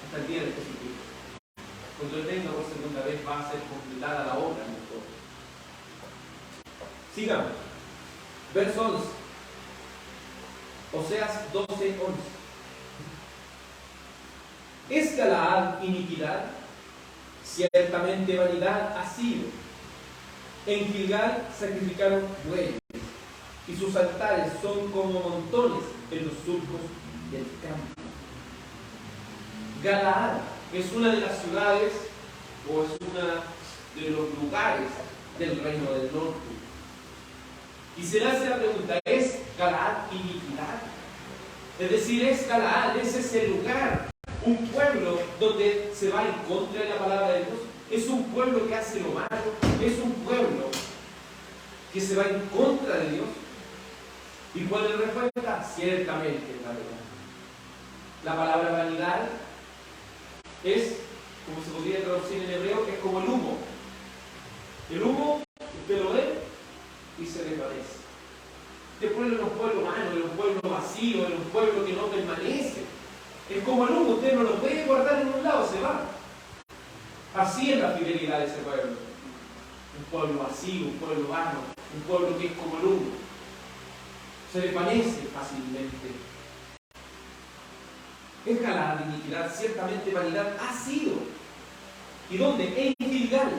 Hasta el día de Jesucristo. Cuando Él venga por segunda vez va a ser completada la obra en nosotros. Sigamos. Verso 11. Oseas 12:11. ¿Es Galaad iniquidad? Ciertamente vanidad ha sido. En Gilgal sacrificaron bueyes, y sus altares son como montones en los surcos del campo. Galaad es una de las ciudades o es uno de los lugares del reino del norte. Y se le hace la pregunta, ¿es Galaad iniquidad? Es decir, es Galaad, es ese lugar, un pueblo donde se va en contra de la palabra de Dios. Es un pueblo que hace lo malo, es un pueblo que se va en contra de Dios. ¿Y cuál es la respuesta? Ciertamente, la verdad. La palabra vanidad es, como se podría traducir en hebreo, es como el humo. El humo, usted lo ve y se desvanece. Este pueblo es un pueblo malo, es un pueblo vacío, es un pueblo que no permanece. Es como el humo, usted no lo puede guardar en un lado, se va. Así es la fidelidad de ese pueblo. Un pueblo vacío, un pueblo vano, un pueblo que es como el humo. Se desvanece fácilmente. Es Galaad de iniquidad, ciertamente vanidad ha sido. ¿Y dónde? En Gilgal.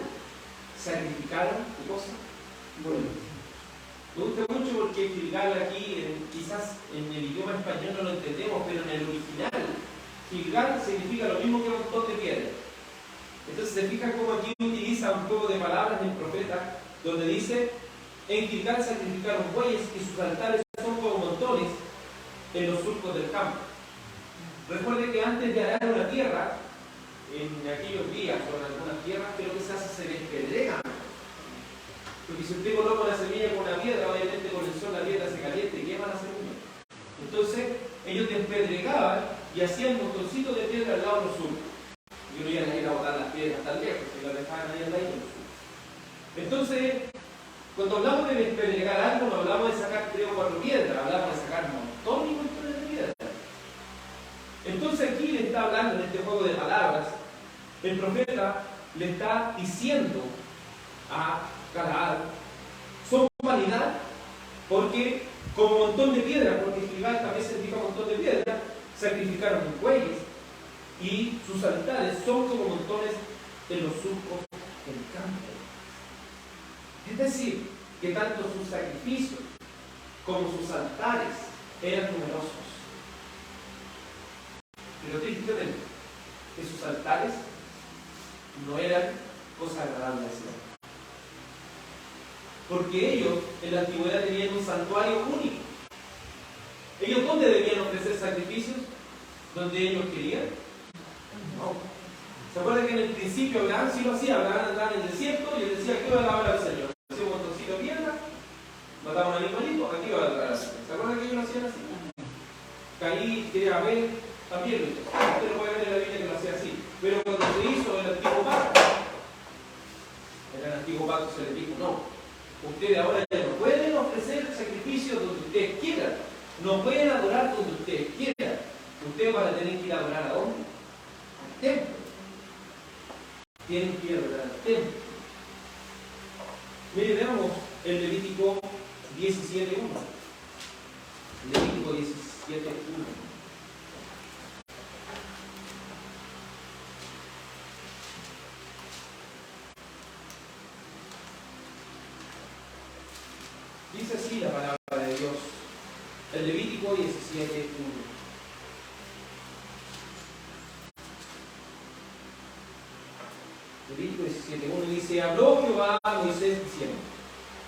¿Sacrificaron qué cosa? Bueno, me gusta mucho porque Gilgal aquí, quizás en el idioma español no lo entendemos, pero en el original, Gilgal significa lo mismo que un montón de piedras. Entonces se fijan cómo aquí utiliza un juego de palabras en el profeta, donde dice, en Gilgal sacrificaron bueyes y sus altares son como montones en los surcos del campo. Recuerde que antes de arar una tierra, en aquellos días, o en algunas tierras, que lo que se hace se despedregan. Porque si usted coloca una semilla con una piedra, obviamente con el sol la piedra se calienta y quema la semilla. Entonces, ellos despedregaban y hacían montoncitos de piedra al lado de los surcos. Y no iban a ir a botar las piedras tan lejos, y las dejaban ahí al lado de los surcos. Entonces, cuando hablamos de despedregar algo, no hablamos de sacar 3 o 4 piedras, hablamos de sacar montones y montones de piedras. Entonces aquí le está hablando en este juego de palabras, el profeta le está diciendo a Galaad, son vanidad, porque como montón de piedras, porque Gilgal también significa montón de piedras, sacrificaron bueyes y sus altares son como montones en los surcos del campo. Es decir, que tanto sus sacrificios como sus altares eran numerosos. Pero tristemente, que sus altares no eran cosa agradable al Señor. Porque ellos en la antigüedad tenían un santuario único. ¿Ellos dónde debían ofrecer sacrificios? ¿Donde ellos querían? No. ¿Se acuerdan que en el principio Abraham sí lo hacía? Abraham andaba en el desierto y él decía, ¿qué va a alabar al Señor? Hacía un montoncito de piedra, mataba a un animalito, aquí va a alabar al Señor. ¿Se acuerdan que ellos lo hacían así? Caí, quería ver, también lo hizo. Usted lo puede ver en la Biblia que lo hacía así. Pero cuando se hizo el antiguo pacto, en el antiguo pacto se les dijo, no. Ustedes ahora ya no pueden ofrecer sacrificios donde ustedes quieran. No pueden adorar donde ustedes quieran. Ustedes van a tener que ir a adorar ¿a dónde? Al templo. Tienen que ir a adorar al templo. Miren, veamos el Levítico 17.1. Levítico 17.1. Dice así la palabra de Dios, el Levítico 17.1. Levítico 17.1 dice, habló Jehová a Moisés diciendo,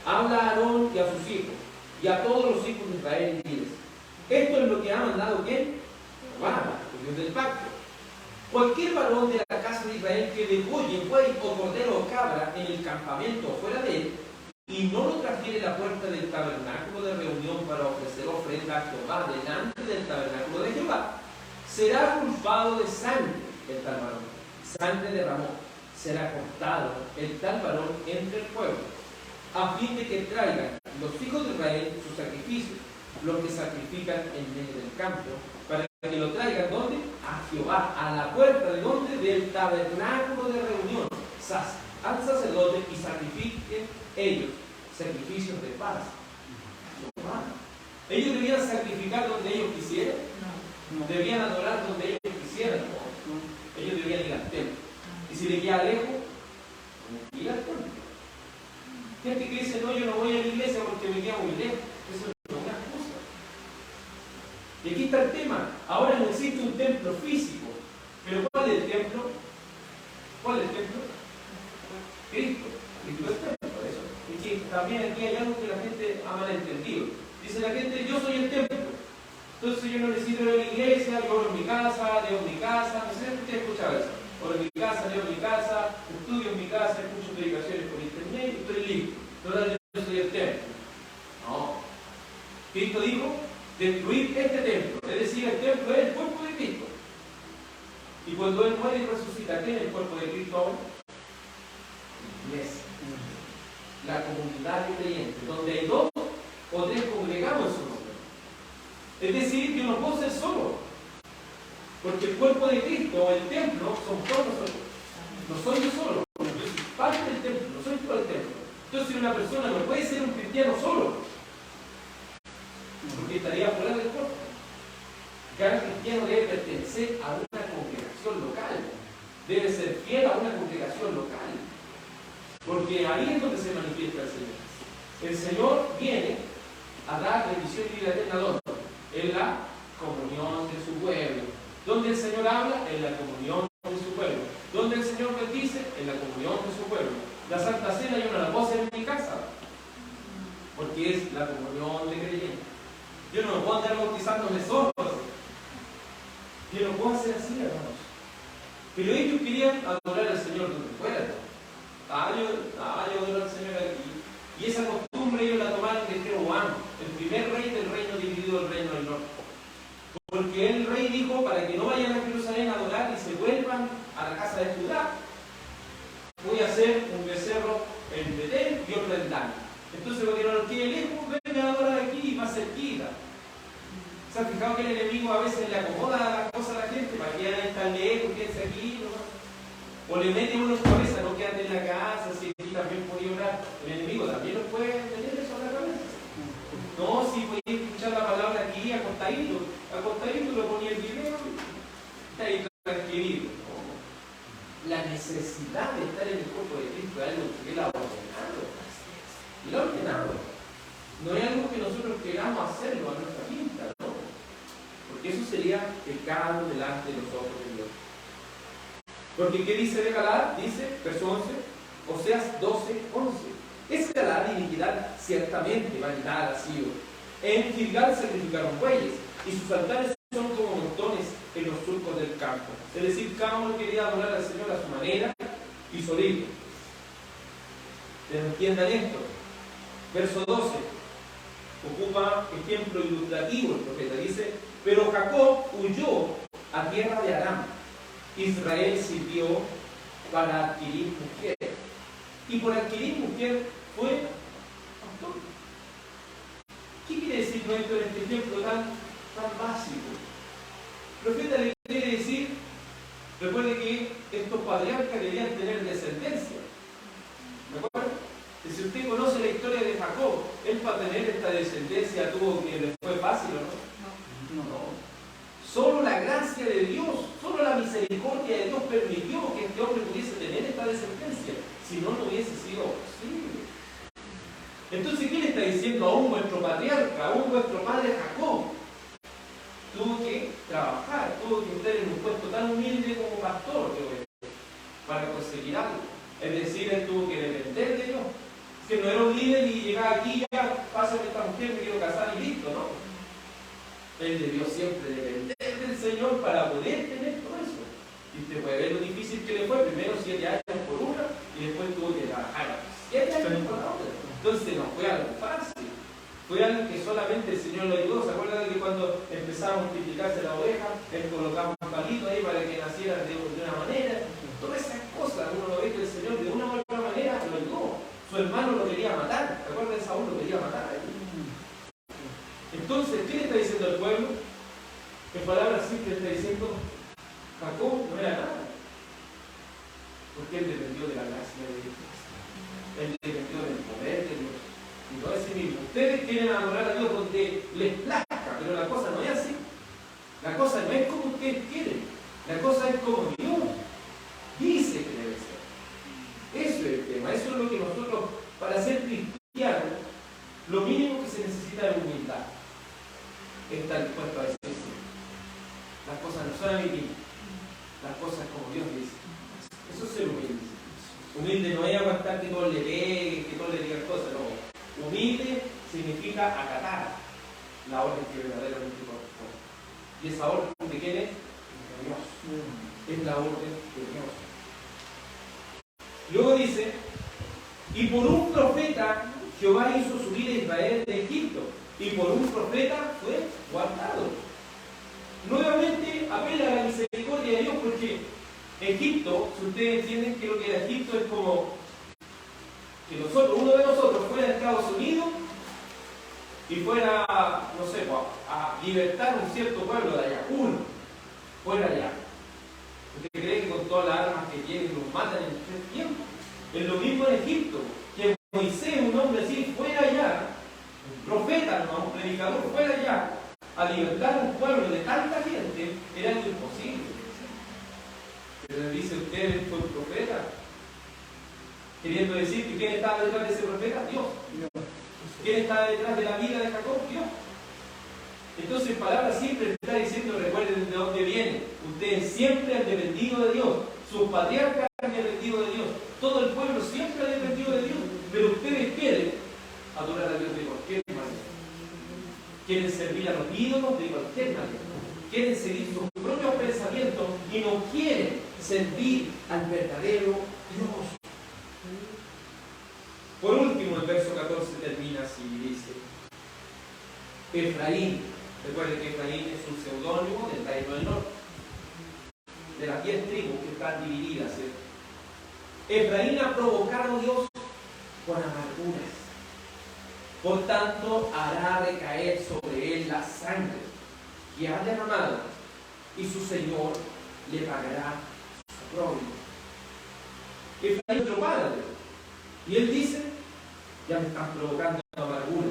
habla a Aarón y a sus hijos, y a todos los hijos de Israel, y diles, esto es lo que ha mandado ¿quién? Jehová, el Dios del pacto. Cualquier varón de la casa de Israel que degolle buey o cordero o cabra en el campamento o fuera de él, y no lo trajere a la puerta del tabernáculo de reunión para ofrecer ofrenda a Jehová delante del tabernáculo de Jehová, será culpado de sangre el tal varón. Sangre derramó, será cortado el tal varón entre el pueblo, a fin de que traigan los hijos de Israel sus sacrificios, los que sacrifican en medio del campo, para que lo traigan ¿dónde? A Jehová, a la puerta de ¿dónde? Del tabernáculo de reunión, al sacerdote, y sacrifiquen ellos sacrificios de paz. Ellos debían sacrificar donde ellos quisieran, debían adorar donde ellos quisieran, ellos debían ir al templo. Y si le queda lejos, ir al templo. Gente que dice, no, yo no voy a la iglesia porque me queda muy lejos. Eso no es una excusa. aquí está el tema. Ahora no existe un templo físico. ¿Pero cuál es el templo? ¿Cuál es el templo? Cristo. Cristo es el templo, eso. Y que también aquí hay algo que la gente ha malentendido. Dice la gente, yo soy el templo. Entonces yo no necesito ir a la iglesia, yo oro en mi casa, leo en mi casa. No sé si usted ha escuchado eso. Oro en mi casa, leo en mi casa, estudio en mi casa, escucho predicaciones por internet y estoy listo. Entonces yo soy el templo. No. Cristo dijo, destruir este templo. Es decir, el templo es el cuerpo de Cristo. Y cuando Él muere y resucita, ¿qué es el cuerpo de Cristo ahora? Iglesia. La comunidad de creyentes, donde hay dos o tres congregados en su nombre. Es decir, yo no puedo ser solo. Porque el cuerpo de Cristo o el templo son todos nosotros. No soy yo solo. Yo soy parte del templo, no soy todo el templo. Entonces una persona no puede ser un cristiano solo. Porque estaría fuera del cuerpo. Cada cristiano debe pertenecer a una congregación local. Debe ser fiel a una congregación local. Porque ahí es donde se manifiesta el Señor. El Señor viene a dar bendición y vida eterna. ¿Dónde? En la comunión de su pueblo. ¿Dónde el Señor habla? En la comunión de su pueblo. ¿Dónde el Señor bendice? En la comunión de su pueblo. La Santa Cena yo no la puedo hacer en mi casa. Porque es la comunión de creyentes. Yo no puedo andar bautizándome solo. Yo no puedo hacer así, hermanos. Pero ellos querían adorar al Señor donde fuera. Yo adoro al Señor aquí. Y esa costumbre ellos la tomaron de Jeroboam, el primer rey del reino dividido del reino del norte. Porque el rey dijo, para que no vayan a Jerusalén a adorar y se vuelvan a la casa de Judá, voy a hacer un becerro en Betel y otro en Dan. Entonces cuando los que lejos, vengan a adorar aquí, más cerquita. ¿Se han fijado que el enemigo a veces le acomoda las cosas a la gente para que vayan tan lejos, quédense aquí, ¿no? O le mete uno en su cabeza, no quédate en la casa, si aquí también podía orar. El enemigo también nos puede meter eso en la cabeza. No, si podía escuchar la palabra aquí, acostadito lo ponía el video y está ahí tranquilo. La necesidad de estar en el cuerpo de Cristo es algo que Él ha ordenado. Él ha ordenado. No es algo que nosotros queramos hacerlo a nuestra pinta, ¿no? Porque eso sería pecado delante de los ojos de Dios. Porque ¿qué dice de Galaad? Dice, verso 11, Oseas 12, 11. Es Galaad iniquidad, ciertamente vanidad ha sido. En Gilgal sacrificaron bueyes, y sus altares son como montones en los surcos del campo. Es decir, cada uno quería adorar al Señor a su manera y solito. Pero entiendan esto. Verso 12. Ocupa ejemplo ilustrativo el profeta. Dice, pero Jacob huyó a tierra de Aram. Israel sirvió para adquirir mujer. Y por adquirir mujer fue pastor. ¿Qué quiere decir esto en este ejemplo tan básico? El profeta le quiere decir, recuerde que estos patriarcas debían tener descendencia. ¿De acuerdo? Si usted conoce la historia de Jacob, él para tener esta descendencia tuvo que le fue fácil, ¿o no? No. Solo la gracia de Dios, solo la misericordia de Dios permitió que este hombre pudiese tener esta descendencia. Si no, no hubiese sido posible. Entonces, ¿qué le está diciendo aún vuestro patriarca, aún vuestro padre Jacob? Tuvo que trabajar, tuvo que estar en un puesto tan humilde como pastor para conseguir algo. Es decir, él tuvo que depender de Dios. Que no era un líder y llegaba aquí, ya, pásame esta mujer, me quiero casar y listo, ¿no? Él debió siempre depender del Señor para poder tener todo eso. Y usted puede ver lo difícil que le fue, primero 7 años por una y después tuvo que trabajar 7 años por la otra. Entonces no fue algo fácil, fue algo que solamente el Señor lo ayudó. ¿Se acuerdan de que cuando empezaba a multiplicarse la oveja, él colocaba un palito ahí para que naciera de una manera? Todas esas cosas, uno lo ve que el Señor de una u otra manera lo ayudó. Su hermano lo quería matar, ¿se acuerdan? Saúl lo quería matar. Entonces, ¿qué le está diciendo al pueblo? En palabras simples está diciendo, Jacob no era nada. Porque él dependió de la gracia de Dios. Él dependió del poder de Dios. Y no es así mismo. Ustedes quieren adorar a Dios donde les plazca, pero la cosa no es así. La cosa no es como ustedes quieren. La cosa es como Dios dice que debe ser. Eso es el tema. Eso es lo que nosotros, para ser cristianos, lo mínimo que se necesita es humildad. Estar dispuesto a decir sí. persona divina. Las cosas como Dios dice. Eso es ser humilde. Humilde no es aguantar que todos le peguen, que todos le digan cosas, no. Humilde significa acatar la orden que verdaderamente corresponde. ¿Y esa orden de quién es? De Dios. Es la orden de Dios. Luego dice, y por un profeta Jehová hizo subir a Israel de Egipto, y por un profeta fue guardado. Nuevamente apela a la misericordia de Dios, porque Egipto, si ustedes entienden que lo que era Egipto es como que nosotros, uno de nosotros fuera a Estados Unidos y fuera, no sé, a libertar un cierto pueblo de allá, uno, fuera allá. ¿Usted cree que con todas las armas que tienen los matan en 3 tiempos? Es lo mismo en Egipto, que Moisés, un hombre así, fuera allá, un profeta, no, un predicador, fuera allá, a libertar un pueblo de tanta gente, era algo imposible. Pero le dice, usted fue un profeta, queriendo decir que ¿quién estaba detrás de ese profeta? Dios. ¿Quién estaba detrás de la vida de Jacob? Dios. Entonces, en palabras simples está diciendo, recuerden de dónde viene. Ustedes siempre han dependido de Dios. Sus patriarcas han dependido de Dios. Todo el pueblo siempre ha dependido de Dios. Pero ustedes quieren adorar a Dios de cualquier manera. Quieren servir a los ídolos de cualquier manera. Quieren seguir sus propios pensamientos y no quieren servir al verdadero Dios. Por último, el verso 14 termina así y dice, Efraín, recuerden que Efraín es un seudónimo del reino del norte, de las 10 tribus que están divididas, ¿cierto? Efraín ha provocado a Dios con amarguras, por tanto hará recaer sobre él la sangre que ha derramado, y su Señor le pagará su oprobio. Efraín lo paga, y él dice, ya me están provocando amargura,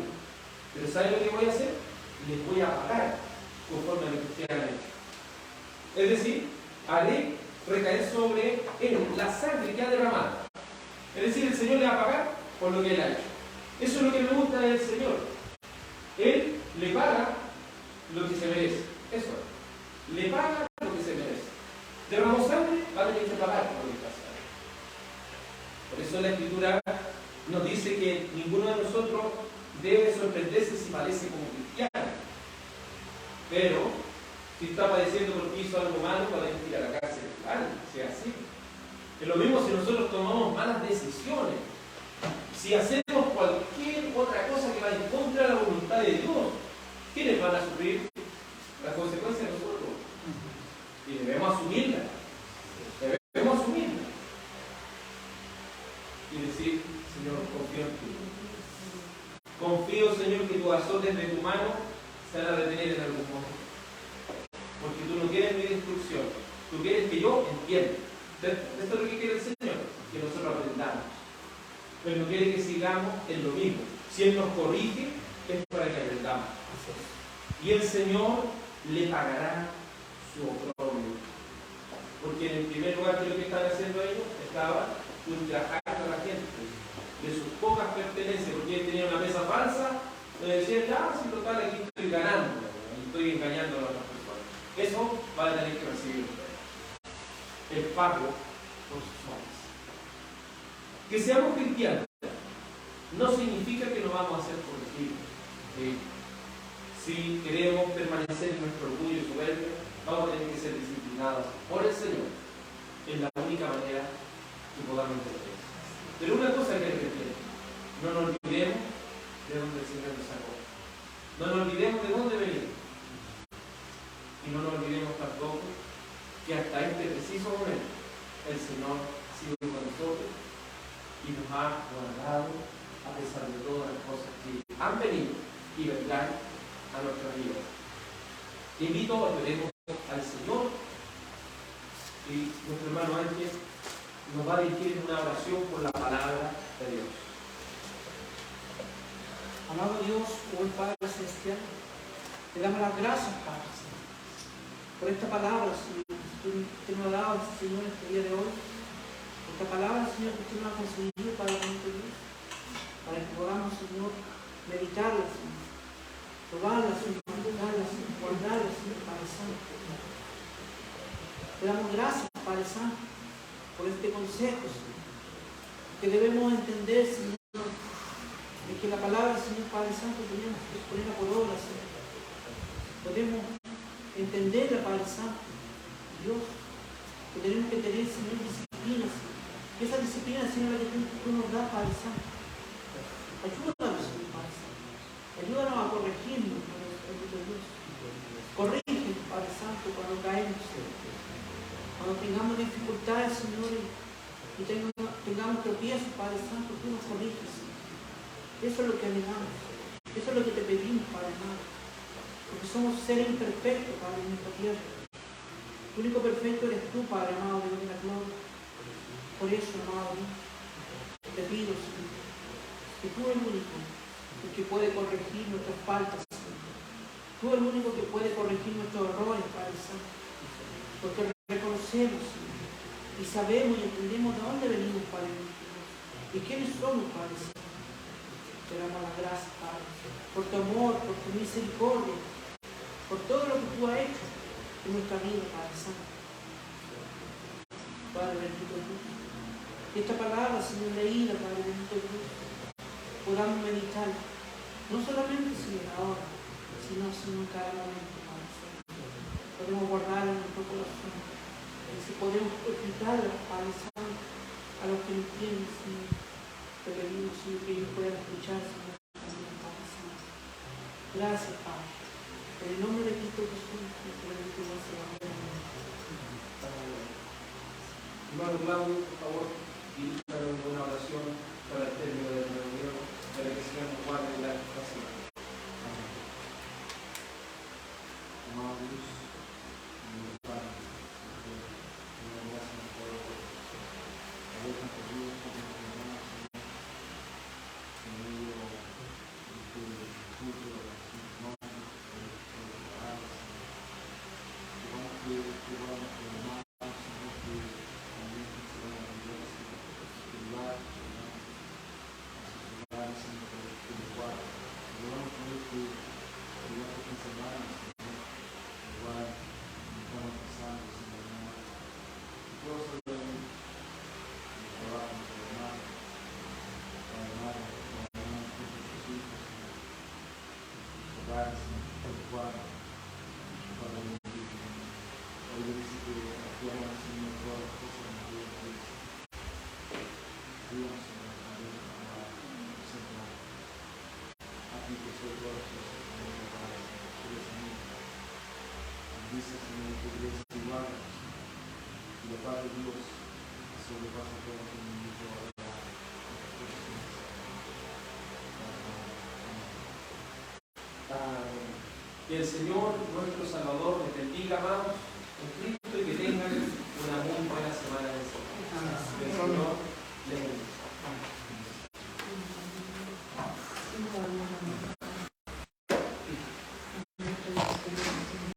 pero ¿saben lo que voy a hacer? Les voy a pagar conforme a lo que ustedes han hecho. Es decir, haré recaer sobre él la sangre que ha derramado. Es decir, el Señor le va a pagar por lo que él ha hecho. Eso es lo que me gusta del Señor. Él le paga lo que se merece. Eso es. Le paga lo que se merece. Derramó sangre, va a tener que pagar por lo que está haciendo. Por eso la Escritura nos dice que ninguno de nosotros debe sorprenderse si padece como cristiano. Pero, si está padeciendo porque hizo algo malo, va a tener que ir a la cárcel. Claro, sea así. Es lo mismo si nosotros tomamos malas decisiones. Si hacemos cualquier otra cosa que va en contra de la voluntad de Dios, ¿quiénes van a sufrir las consecuencias de nosotros? Y debemos asumirlas. Debemos asumirlas. Y decir, Señor, confío en ti. Confío, Señor, que tus azotes de tu mano se van a detener en algún momento. Porque tú no quieres mi destrucción. Tú quieres que yo entienda. Esto es lo que quiere el Señor, que nosotros aprendamos. Pero no quiere que sigamos en lo mismo. Si Él nos corrige, es para que aprendamos. Y el Señor le pagará su oprobio. Porque en el primer lugar, ¿qué es lo que estaban haciendo ellos? Estaban ultrajando a la gente de sus pocas pertenencias, porque ellos tenían una mesa falsa, donde decían, si total aquí estoy ganando, y estoy engañando a las otras personas. Eso va a tener que recibir el pago por sus obras. Que seamos cristianos no significa que no vamos a ser corregidos. Si queremos permanecer en nuestro orgullo y soberbia, vamos a tener que ser disciplinados por el Señor. Es la única manera que podamos entender. Pero una cosa que repetir, no nos olvidemos de dónde el Señor nos sacó. No nos olvidemos de dónde venimos. Y no nos olvidemos tampoco que hasta este preciso momento el Señor ha sido con nosotros y nos ha guardado a pesar de todas las cosas que han venido y vendrán a nuestra vida. Te invito a que oremos al Señor y nuestro hermano Ángel nos va a dirigir en una oración por la palabra de Dios. Amado Dios, buen Padre Celestial, te damos las gracias, Padre, por esta palabra, Señor, que nos ha dado, Señor, este día de hoy. Esta palabra, Señor, que tú nos has concedido, Padre, para que podamos, Señor, meditarla, Señor, probarla, Señor, meditarla, Señor, guardarla, Señor, Padre Santo. Te damos gracias, Padre Santo, por este consejo, Señor. Que debemos entender, Señor, de que la palabra, Señor Padre Santo, tenemos que ponerla por obra, Señor. Podemos entenderla, Padre Santo, Dios, que tenemos que tener, Señor, disciplina, Señor. Que esa disciplina, Señor, la que tú nos das, Padre Santo. Ayúdanos, Señor Padre Santo. Ayúdanos a corregirnos, Dios. Corrige, Padre Santo, cuando caemos, cuando tengamos dificultades, Señor, y tengamos tropiezos, Padre Santo, tú nos corriges, Señor. Eso es lo que anhelamos. Eso es lo que te pedimos, Padre amado. Porque somos seres imperfectos, Padre, en esta tierra. El único perfecto eres tú, Padre amado, Dios de la gloria. Por eso, amado Dios, te pido, Señor, que tú eres el único que puede corregir nuestras faltas, Señor. Tú eres el único que puede corregir nuestros errores, Padre Santo. Porque reconocemos, Señor, y sabemos y entendemos de dónde venimos, Padre nuestro Dios, y quiénes somos, Padre Santo. Te damos las gracias, Padre, por tu amor, por tu misericordia, por todo lo que tú has hecho en nuestra vida, Padre Santo. Padre bendito Dios. Y esta palabra, Señor, leída, Padre bendito Dios, podamos meditar, no solamente, Señor, ahora, sino, Señor, cada momento, Padre Santo. Podemos guardar en nuestro corazón, y si podemos explicarla, Padre Santo, a los que entienden, Señor. Te pedimos, Señor, que ellos puedan escuchar, Señor, también, Padre Santo. Gracias, Padre. En el nombre de Cristo Jesús, nuestro bendito Señor. Hermano Claudio, por favor, diríjanos una oración para el término de la reunión, para que el Señor nos guarde la semana. Amados Dios, mi Padre, gracias por haber concedido esta oportunidad, Señor, en medio de tu culto, de las normas, de los horarios, que vamos a formar, Señor, que también se van a ayudar a su lugar, Señor, a sus hogares, Señor, por tu lugar, que vamos a poder tu lugar por tu semana, Señor, igual, estamos pasando, Señor, y todo eso de el trabajo, nuestro hermano, para hermano, con sus hijos, Señor, sus hogares, Señor, por igual, para el bendito. Hoy le dice que actuamos, Señor, todas las cosas en la vida de Dios. Ayúdanos, Señor, a ver, a presentar a ti que soy todas las cosas, Señor, para que eres amigo. Bendice, Señor, tu iglesia igual, y la paz de Dios que sobrepasa todo entendimiento ahora. Que el Señor, nuestro Salvador, les bendiga, amados, en Cristo, y que tengan una muy buena semana de Señor. Que el Señor les bendiga.